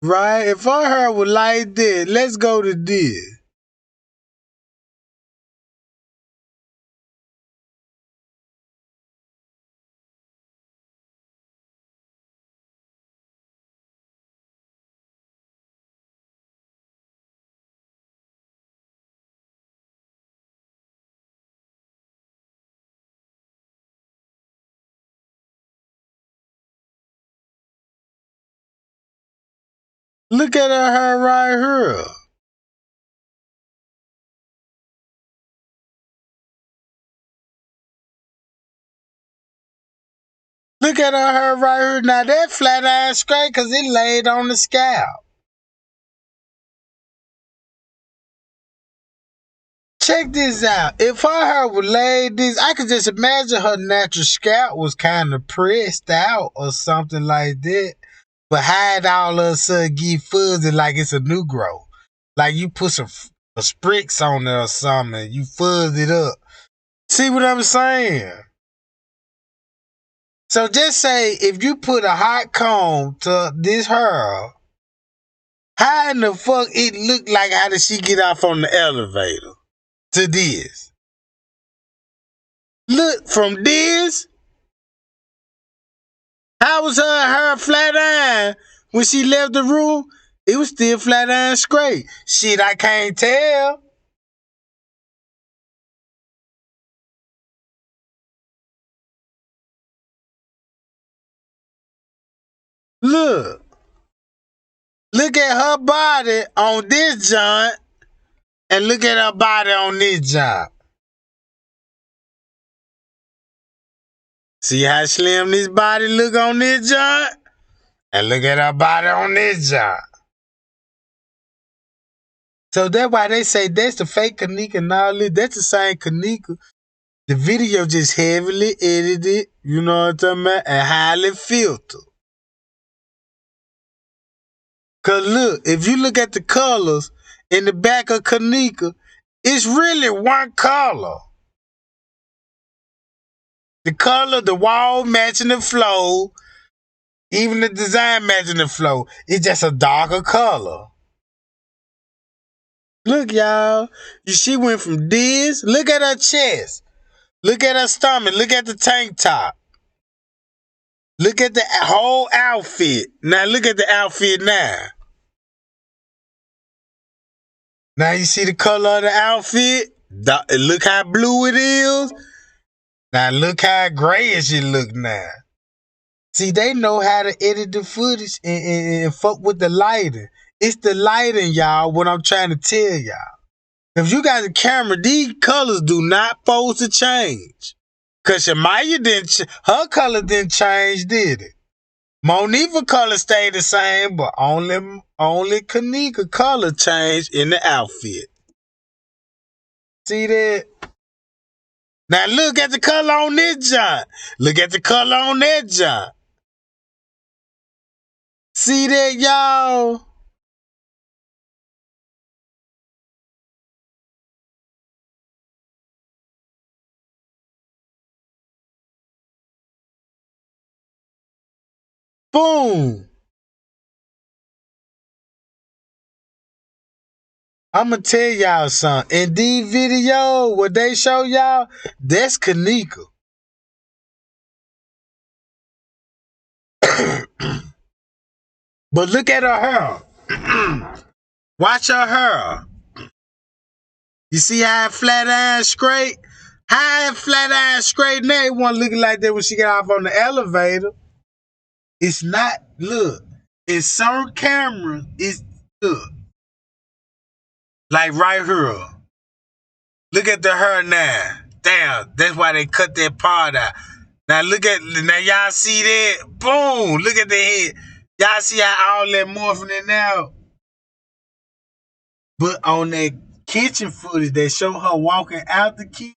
Right? If I heard was like this, let's go to this. Look at her hair right here. Look at her hair right here. Now that flat iron straight because it laid on the scalp. Check this out. If her hair was laid this, I could just imagine her natural scalp was kind of pressed out or something like that. But hide all of a sudden get fuzzy like it's a new growth. Like you put some a spricks on there or something. You fuzz it up. See what I'm saying? So just say if you put a hot comb to this hair, how in the fuck it look like how did she get off on the elevator to this? Look from this. How was her hair flat iron when she left the room? It was still flat iron straight. Shit, I can't tell. Look. look at her body on this joint and look at her body on this joint. See how slim this body look on this joint? And look at her body on this joint. So that's why they say that's the fake Kenneka and all this. That's the same Kenneka. The video just heavily edited, you know what I'm talking about, and highly filtered. Cause look, if you look at the colors in the back of Kenneka, it's really one color. The color, the wall matching the floor, even the design matching the floor. It's just a darker color. Look, y'all. She went from this. Look at her chest. Look at her stomach. Look at the tank top. Look at the whole outfit. Now look at the outfit now. Now you see the color of the outfit? Look how blue it is. Now look how grayish it look now. See, they know how to edit the footage and fuck with the lighting. It's the lighting, y'all, what I'm trying to tell y'all. If you got a camera, these colors do not supposed to change. Cause Shamaya her color didn't change, did it? Monifa color stayed the same, but only Kenneka color changed in the outfit. See that? Now look at the color on this joint. Look at the color on that joint. See that, y'all? Boom. I'ma tell y'all something. In these videos, what they show y'all, that's Kenneka. But look at her hair. Watch her hair. You see how flat iron straight? How flat iron straight now? It wasn't looking like that when she got off on the elevator. It's not, look, in some cameras, it's, look, like right here. Look at the hair now. Damn, that's why they cut that part out. Now now y'all see that? Boom, look at the head. Y'all see how all that morphing in now? But on that kitchen footage, they show her walking out the kitchen.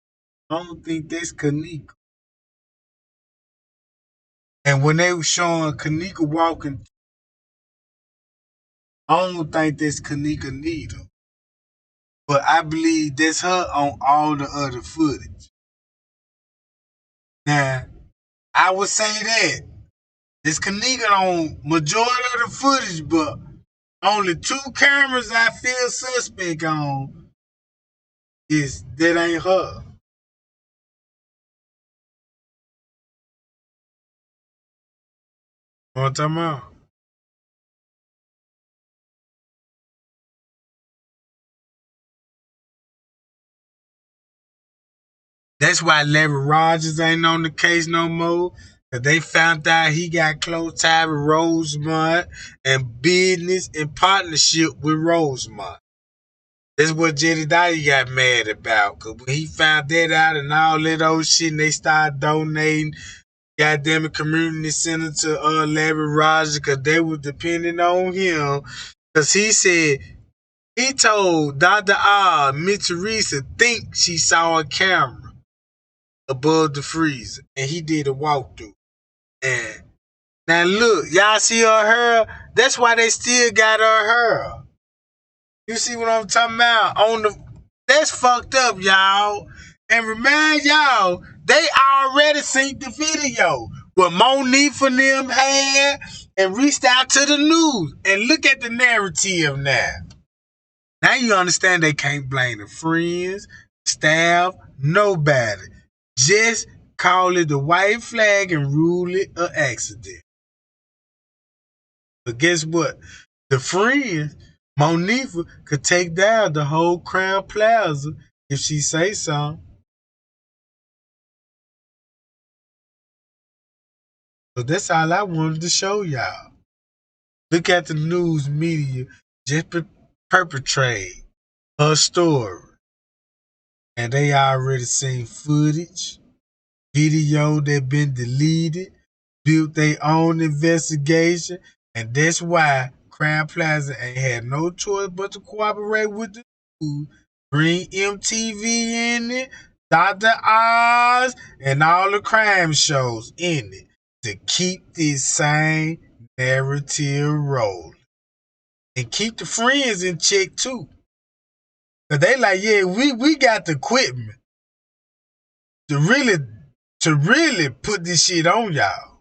I don't think that's Kenneka. And when they were showing Kenneka walking, I don't think that's Kenneka neither. But I believe that's her on all the other footage. Now, I would say that it's Kenneka on majority of the footage, but only 2 cameras I feel suspect on is that ain't her. What I'm talking about? That's why Larry Rogers ain't on the case no more. Cause they found out he got close ties with Rosemont and business and partnership with Rosemont. That's what Jetty Dottie got mad about. Cause when he found that out and all that old shit, and they started donating goddamn it community center to Larry Rogers, cause they were depending on him. Cause he said he told Dr. R, Miss Teresa, think she saw a camera above the freezer, and he did a walkthrough. And now look, y'all see her hair? That's why they still got her hair. You see what I'm talking about? That's fucked up, y'all. And remind y'all, they already seen the video what Monifa and them had and reached out to the news. And look at the narrative now. Now you understand they can't blame the friends, staff, nobody. Just call it the white flag and rule it an accident. But guess what? The friends, Monifa, could take down the whole Crown Plaza if she say so. So that's all I wanted to show y'all. Look at the news media just perpetrate her story. And they already seen footage, video that been deleted, built their own investigation, and that's why Crown Plaza ain't had no choice but to cooperate with the news, bring MTV in it, Dr. Oz, and all the crime shows in it to keep this same narrative rolling. And keep the friends in check too. Cause they like, yeah, we got the equipment to really put this shit on y'all.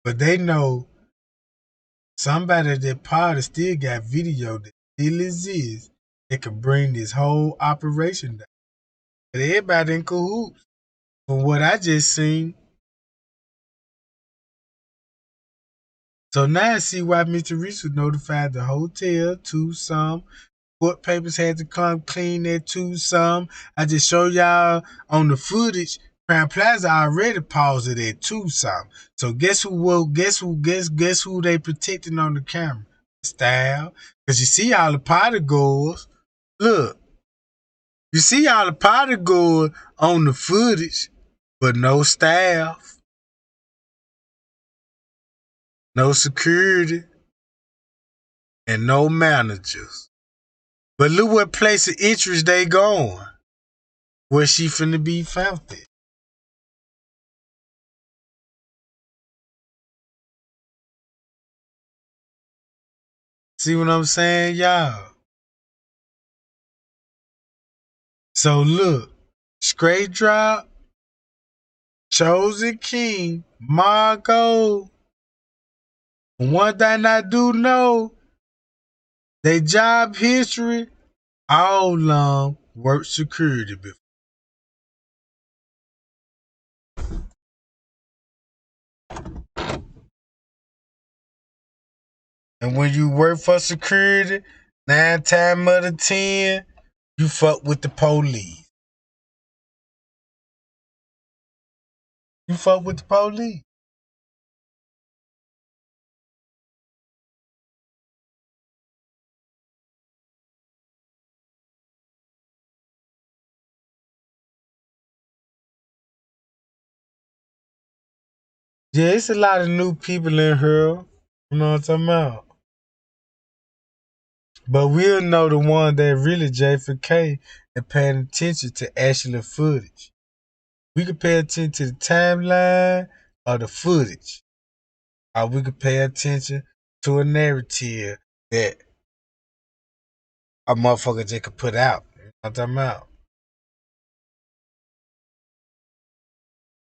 But they know somebody at that party still got video that still exists that could bring this whole operation down. But everybody in cahoots. From what I just seen. So now I see why Mr. Reese notified the hotel, Tucson. Court papers had to come clean that Tucson. I just show y'all on the footage. Crown Plaza already paused it at Tucson. So guess who they protecting on the camera? Style. Cause you see all the party goers. Look. You see all the party goers on the footage, but no staff. No security. And no managers. But look what place of interest they going. Where she finna be found at. See what I'm saying, y'all? So look, Straight Drop, Chosen King, Marco. One thing I do know, they job history, all worked security before. And when you work for security, 9 times out of 10, you fuck with the police. You fuck with the police. Yeah, it's a lot of new people in here. You know what I'm talking about? But we'll know the one that really J4K and paying attention to actual footage. We could pay attention to the timeline or the footage. Or we could pay attention to a narrative that a motherfucker just could put out. You know what I'm talking about?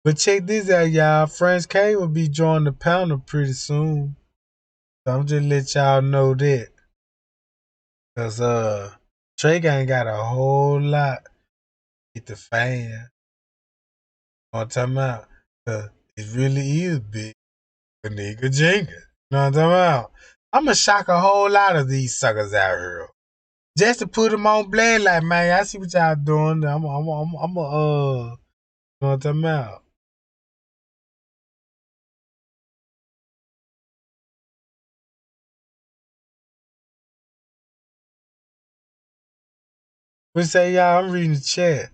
But check this out, y'all. French K will be joining the panel pretty soon. So I'm just let y'all know that. Cause Trey ain't got a whole lot with the fan. You know what I'm talking about? Cause it really is big for nigga Jenkins. You know what I'm talking about? I'ma shock a whole lot of these suckers out here. Just to put them on blast like, man, I see what y'all doing. You know what I'm talking about? We say, y'all, I'm reading the chat.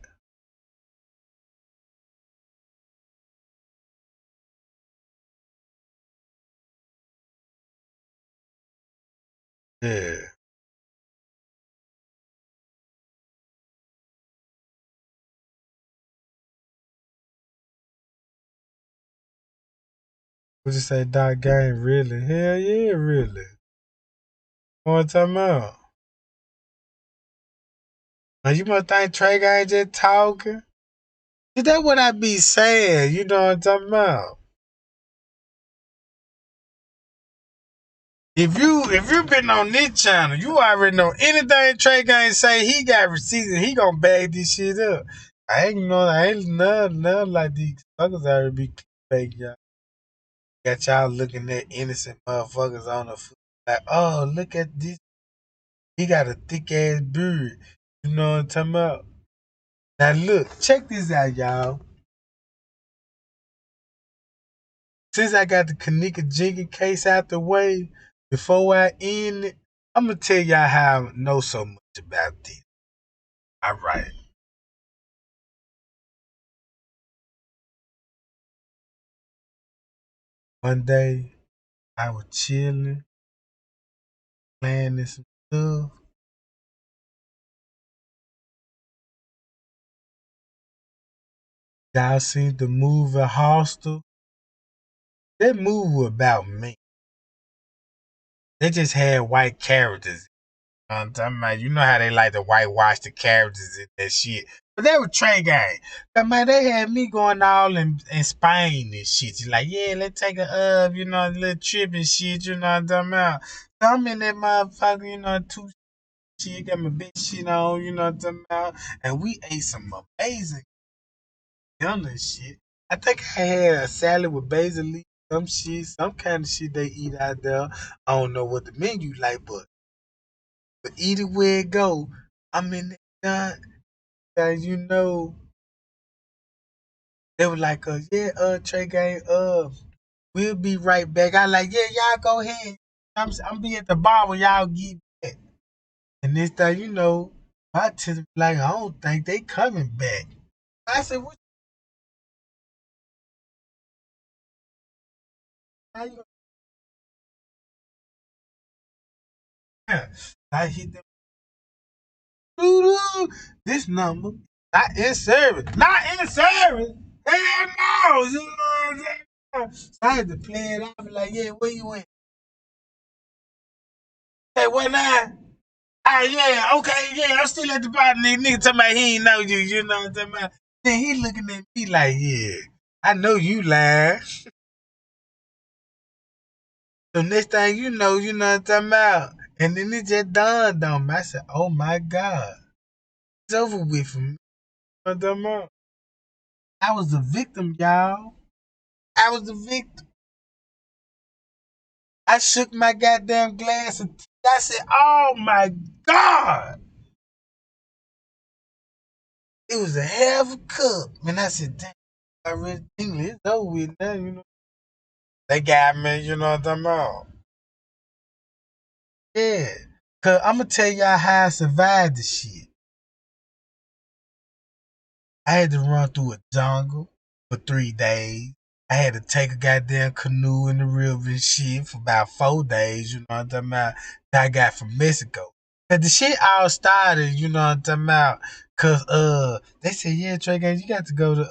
Yeah. What you say, Doc Game, really? Hell yeah, really. You know what I'm talking about? Now, you must think Trey ain't just talking. Is that what I be saying? You know what I'm talking about? If you been on this channel, you already know anything Trey Gang say, he got receipts and he gonna bag this shit up. I ain't none like these suckers out here be fake, y'all. Got y'all looking at innocent motherfuckers on the foot like, oh, look at this. He got a thick ass beard. You know what I'm talking about? Now look, check this out, y'all. since I got the Kenneka Jenkins case out the way, before I end it, I'm gonna tell y'all how I know so much about this. All right. One day, I was chilling, planning some stuff. Y'all seen the movie Hostel? That movie was about me. They just had white characters. I'm talking about, you know how they like to whitewash the characters and that shit. But they were Trey gang. But man, they had me going all in Spain and shit. It's like, yeah, let's take a little trip and shit, you know what I'm talking about. So I'm in that motherfucker, two shit, got my big shit on, you know what I'm talking about. And we ate some amazing yonder shit. I think I had a salad with basil leaf, some shit, some kind of shit they eat out there. I don't know what the menu like, but either way it go, I'm in there, you know, they were like, yeah, Trey gang, we'll be right back. I like, yeah, y'all go ahead. I'm be at the bar when y'all get back. And this time, my sister like, I don't think they coming back. I said, what? How you gonna? I hit them. This number not in service. Not in service. Hell no. You know what I'm saying? So I had to play it out. Be like, yeah, where you at? Hey, what now? Ah, yeah, okay, yeah, I'm still at the bottom. Nigga talking about he ain't know you, you know what I'm talking about? Then he looking at me like, yeah, I know you lying. So next thing you know what I'm talking about? And then it just dawned on me. I said, oh my God, it's over with for me. You know what I'm talking about? I was the victim, y'all. I was the victim. I shook my goddamn glass and I said, oh my God. It was a half a cup. And I said, damn, I really think it's over with now, you know. They got me, you know what I'm talking about? Yeah. Cause I'm gonna tell y'all how I survived this shit. I had to run through a jungle for 3 days. I had to take a goddamn canoe in the river and shit for about 4 days, you know what I'm talking about, that I got from Mexico. Cause the shit all started, you know what I'm talking about. Cause they said, yeah, Trey Gaines, you got to go to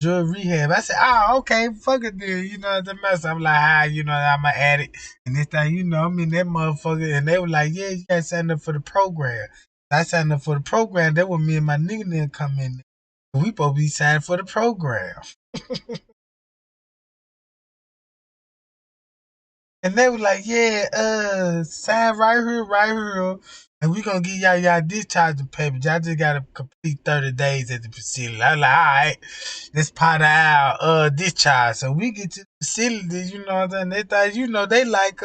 drug rehab. I said, oh, okay, fuck it then, you know what I'm talking about. So I'm like, hi, you know, I'm an addict. And this thing, I'm in that motherfucker. And they were like, yeah, you got to sign up for the program. I signed up for the program. That was me and my nigga then come in. We supposed to be signed for the program. And they were like, yeah, sign right here. And we gonna give y'all discharging papers. Y'all just gotta complete 30 days at the facility. I was like, all right, this part of our discharge. So we get to the facility, you know what I'm saying? They thought, they like,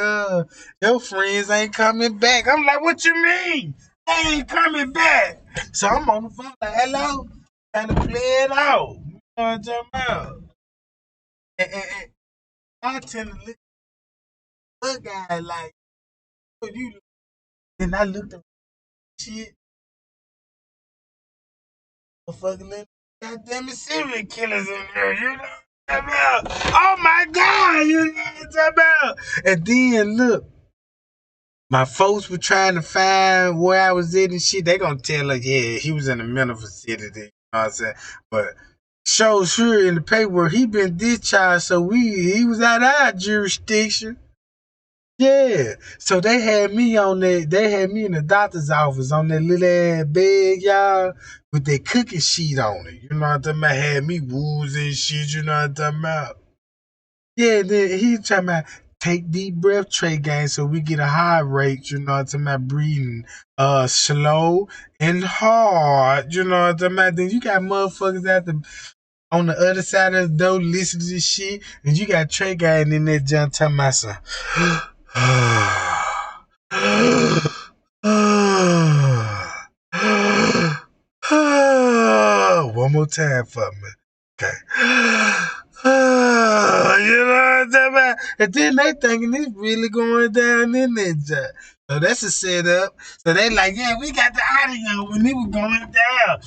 your friends ain't coming back. I'm like, what you mean? They ain't coming back. So I'm on the phone like, hello? Trying to play it out. You know what I'm talking about? And I tend to look at the guy like, oh, you. Then I looked at shit, motherfucking goddamn serial killers in there, you know what I'm talking about? Oh my God, you know what I'm talking about? And then look, my folks were trying to find where I was at and shit. They gonna tell us, yeah, he was in a mental facility, you know what I'm saying? But shows here in the paperwork he been discharged, so he was out of our jurisdiction. Yeah, so they had me on that. They had me in the doctor's office on that little ass bed, y'all, with that cookie sheet on it. You know what I'm talking about? Had me woozy and shit. You know what I'm talking about? Yeah, then he talking about take deep breath, Trey gang, so we get a heart rate. You know what I'm talking about? Breathing, slow and hard. You know what I'm talking about? Then you got motherfuckers on the other side of the door listening to this shit, and you got Trey guy in there just talking about some. One more time for me. Okay. You know what I'm talking about? And then they thinking it's really going down in that job. So that's a setup. So they like, yeah, we got the audio when it was going down.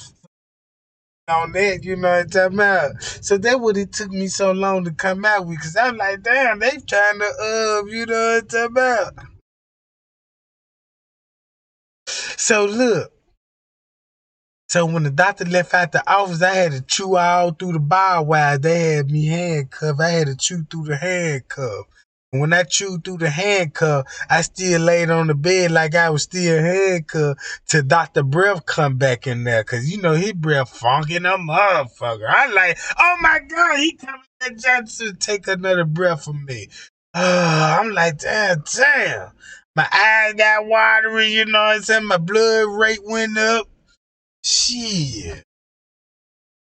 On that, you know what I'm talking about? So that what it took me so long to come out with, because I'm like, damn, they trying to, you know what I'm talking about? So look. So when the doctor left out the office, I had to chew all through the barbed wire. They had me handcuffed. I had to chew through the handcuff. And when I chewed through the handcuff, I still laid on the bed like I was still handcuffed till Dr. Breath come back in there. Cause you know his breath funky a motherfucker. I like, oh my God, he coming in Johnson to take another breath from me. I'm like, damn. My eyes got watery, you know what I'm saying? My blood rate went up. Shit.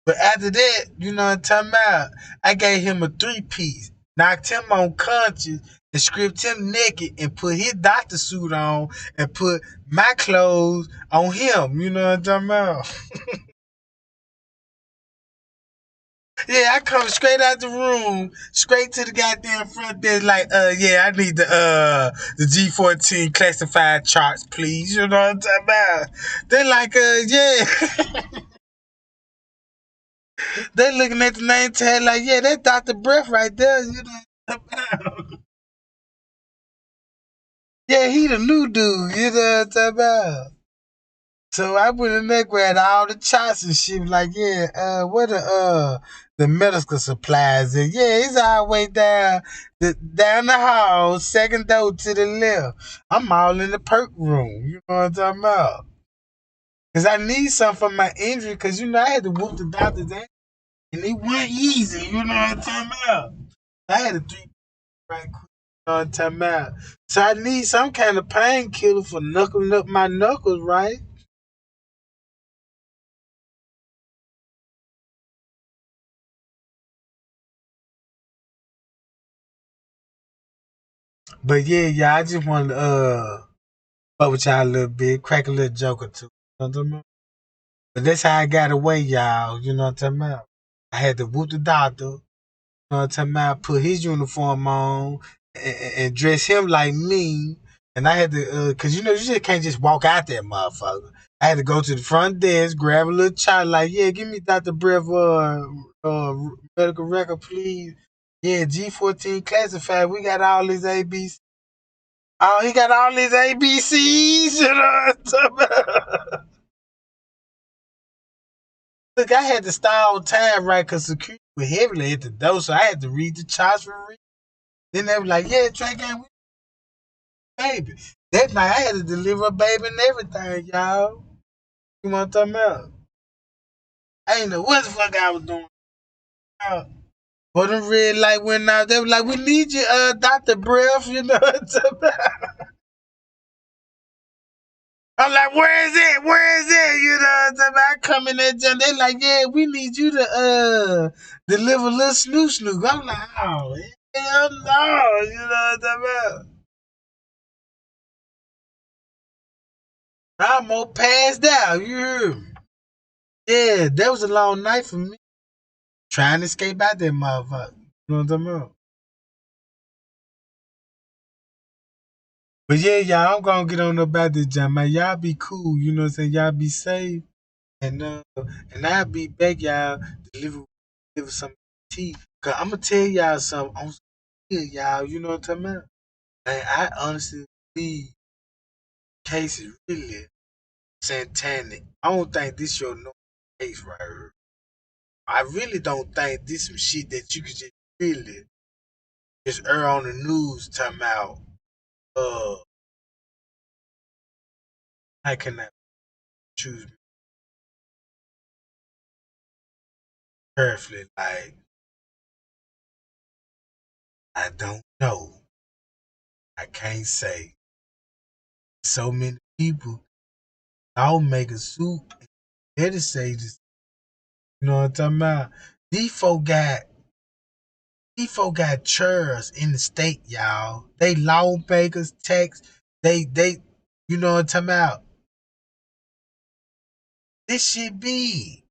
But after that, you know what I'm talking about? I gave him a 3-piece, knocked him unconscious, and stripped him naked and put his doctor suit on and put my clothes on him. You know what I'm talking about? Yeah, I come straight out the room, straight to the goddamn front desk, like, yeah, I need the G14 classified charts, please. You know what I'm talking about? They're like, yeah. They looking at the name tag like, yeah, that's Dr. Breath right there. You know what I'm talking about? Yeah, he the new dude. You know what I'm talking about? So I went in there, grabbed all the charts and shit. Like, yeah, where the medical supplies? And yeah, it's all the way down the hall, second door to the left. I'm all in the perk room. You know what I'm talking about? Cause I need something for my injury. Cause you know I had to whoop the doctor's ass, and it wasn't easy. You know what I'm talking about? I had a 3 right quick. You know what I'm talking about? So I need some kind of painkiller for knuckling up my knuckles, right? But yeah, y'all, I just wanted to fuck with y'all a little bit, crack a little joke or two. You know what I'm talking about? But that's how I got away, y'all. You know what I'm talking about? I had to whoop the doctor. You know what I'm talking about? Put his uniform on and dress him like me. And I had to, cause you know, you just can't just walk out there, motherfucker. I had to go to the front desk, grab a little child, like, yeah, give me Dr. Breath, medical record, please. Yeah, G14 classified. We got all these ABCs. Oh, he got all these ABCs. You know what I'm talking about? Look, I had to start on time, right? Because security was heavily at the door, so I had to read the charts for real. Then they were like, yeah, Trey Gang, we baby. That night, I had to deliver a baby and everything, y'all. You know what I'm talking about? I ain't know what the fuck I was doing. But the red light went out. They were like, we need you, Dr. Breath. You know what I'm talking about? I'm like, where is it? Where is it? You know what I'm talking about? I come in there, they like, yeah, we need you to deliver a little snoop. I'm like, oh, hell no. You know what I'm talking about? I'm almost passed out. You heard me? Yeah, that was a long night for me. Trying to escape out that motherfucker. You know what I'm talking about? But yeah, y'all, I'm gonna get on about this jam, man. Y'all be cool, you know what I'm saying? Y'all be safe. And I'll be back, y'all, deliver some tea. Cause I'm gonna tell y'all something on here, y'all, you know what I'm talking about? And I honestly believe case is really satanic. I don't think this your no case right here. I really don't think this some shit that you could just really just air on the news talking about uh how can I choose carefully? Like I don't know. I can't say. So many people, lawmakers, soup, legislators, you know what I'm talking about? These folk got chairs in the state, y'all. They lawmakers, tax, they, you know what I'm talking about? This shit big.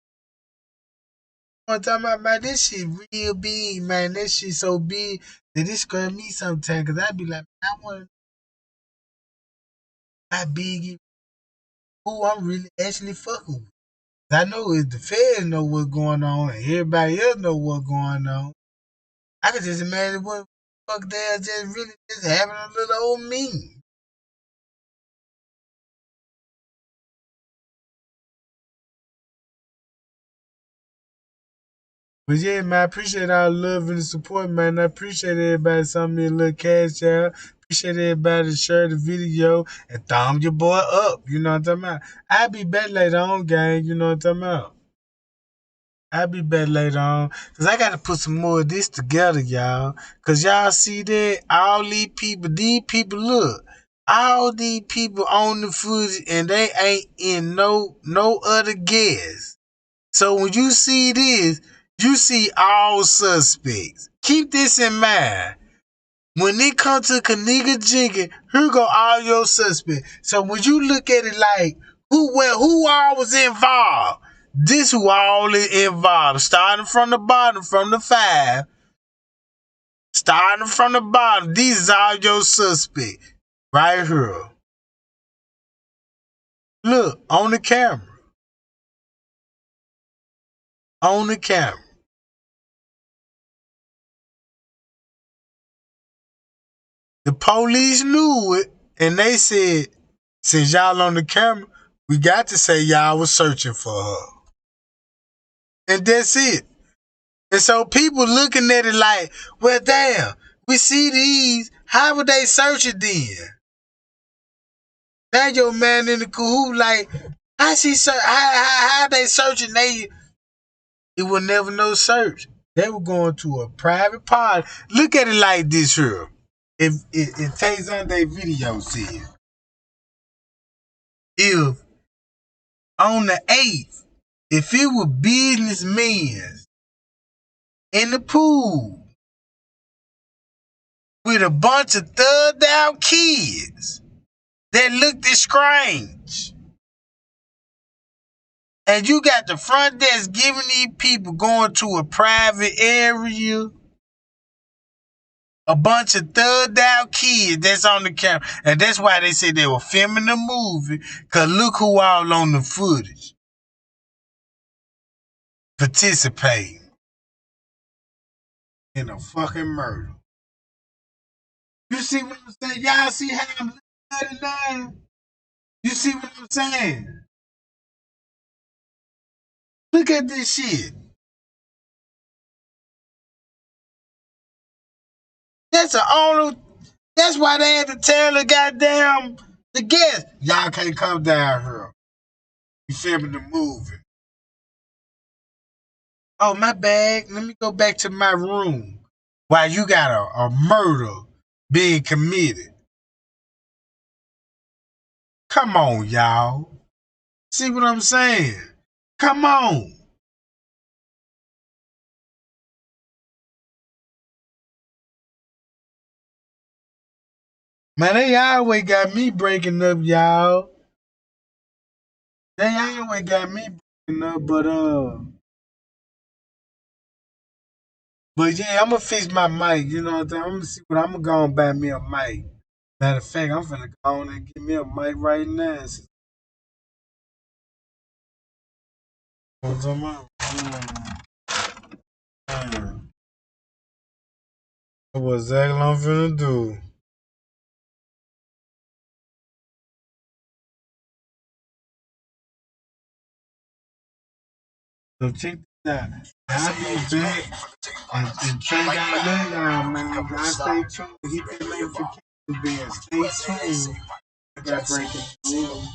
I'm talking about, man, this shit real big, man. That shit so big that it scare me sometimes. Cause I be like, I want how big who I'm really actually fucking with. I know if the feds know what's going on and everybody else know what's going on, I can just imagine what the fuck they're just really just having a little old me. But yeah, man, I appreciate all the love and the support, man. I appreciate everybody sending me a little cash out. Appreciate everybody to share the video and thumb your boy up. You know what I'm talking about? I'll be back later on, gang. You know what I'm talking about? I'll be back later on. Because I got to put some more of this together, y'all. Because y'all see that? All these people, look. All these people on the footage and they ain't in no other guess. So when you see this, you see all suspects. Keep this in mind. When it comes to Kenneka Jenkins, here go all your suspects. So when you look at it like, who all was involved? This who all is involved. Starting from the bottom, from the 5. Starting from the bottom, these are your suspects. Right here. Look, on the camera. On the camera. The police knew it, and they said, since y'all on the camera, we got to say y'all was searching for her. And that's it. And so people looking at it like, well, damn, we see these. How would they search it then? Now your man in the cahoot like, how they searching? It will never no search. They were going to a private party. Look at it like this here. If it takes on their video said, if on the 8th, if it were businessmen in the pool with a bunch of thugged out kids that looked strange, and you got the front desk giving these people going to a private area, a bunch of thugged out kids that's on the camera, and that's why they said they were filming the movie, because look who all on the footage participating in a fucking murder. You see what I'm saying? Y'all see how I'm looking at it now? You see what I'm saying? Look at this shit. That's why they had to tell the guest, y'all can't come down here. You filming the movie. Oh, my bad. Let me go back to my room while you got a murder being committed. Come on, y'all. See what I'm saying? Come on. Man, they always got me breaking up, y'all. They always got me breaking up, but yeah, I'm gonna fix my mic. You know what I'm saying? I'm gonna see what I'm gonna go and buy me a mic. Matter of fact, I'm finna go on and get me a mic right now. What's up, man? What exactly I'm finna do? So check this out. I'll be back and check out that y'all, man. Y'all stay tuned. Hit that notification bell. Stay tuned. I got breaking news.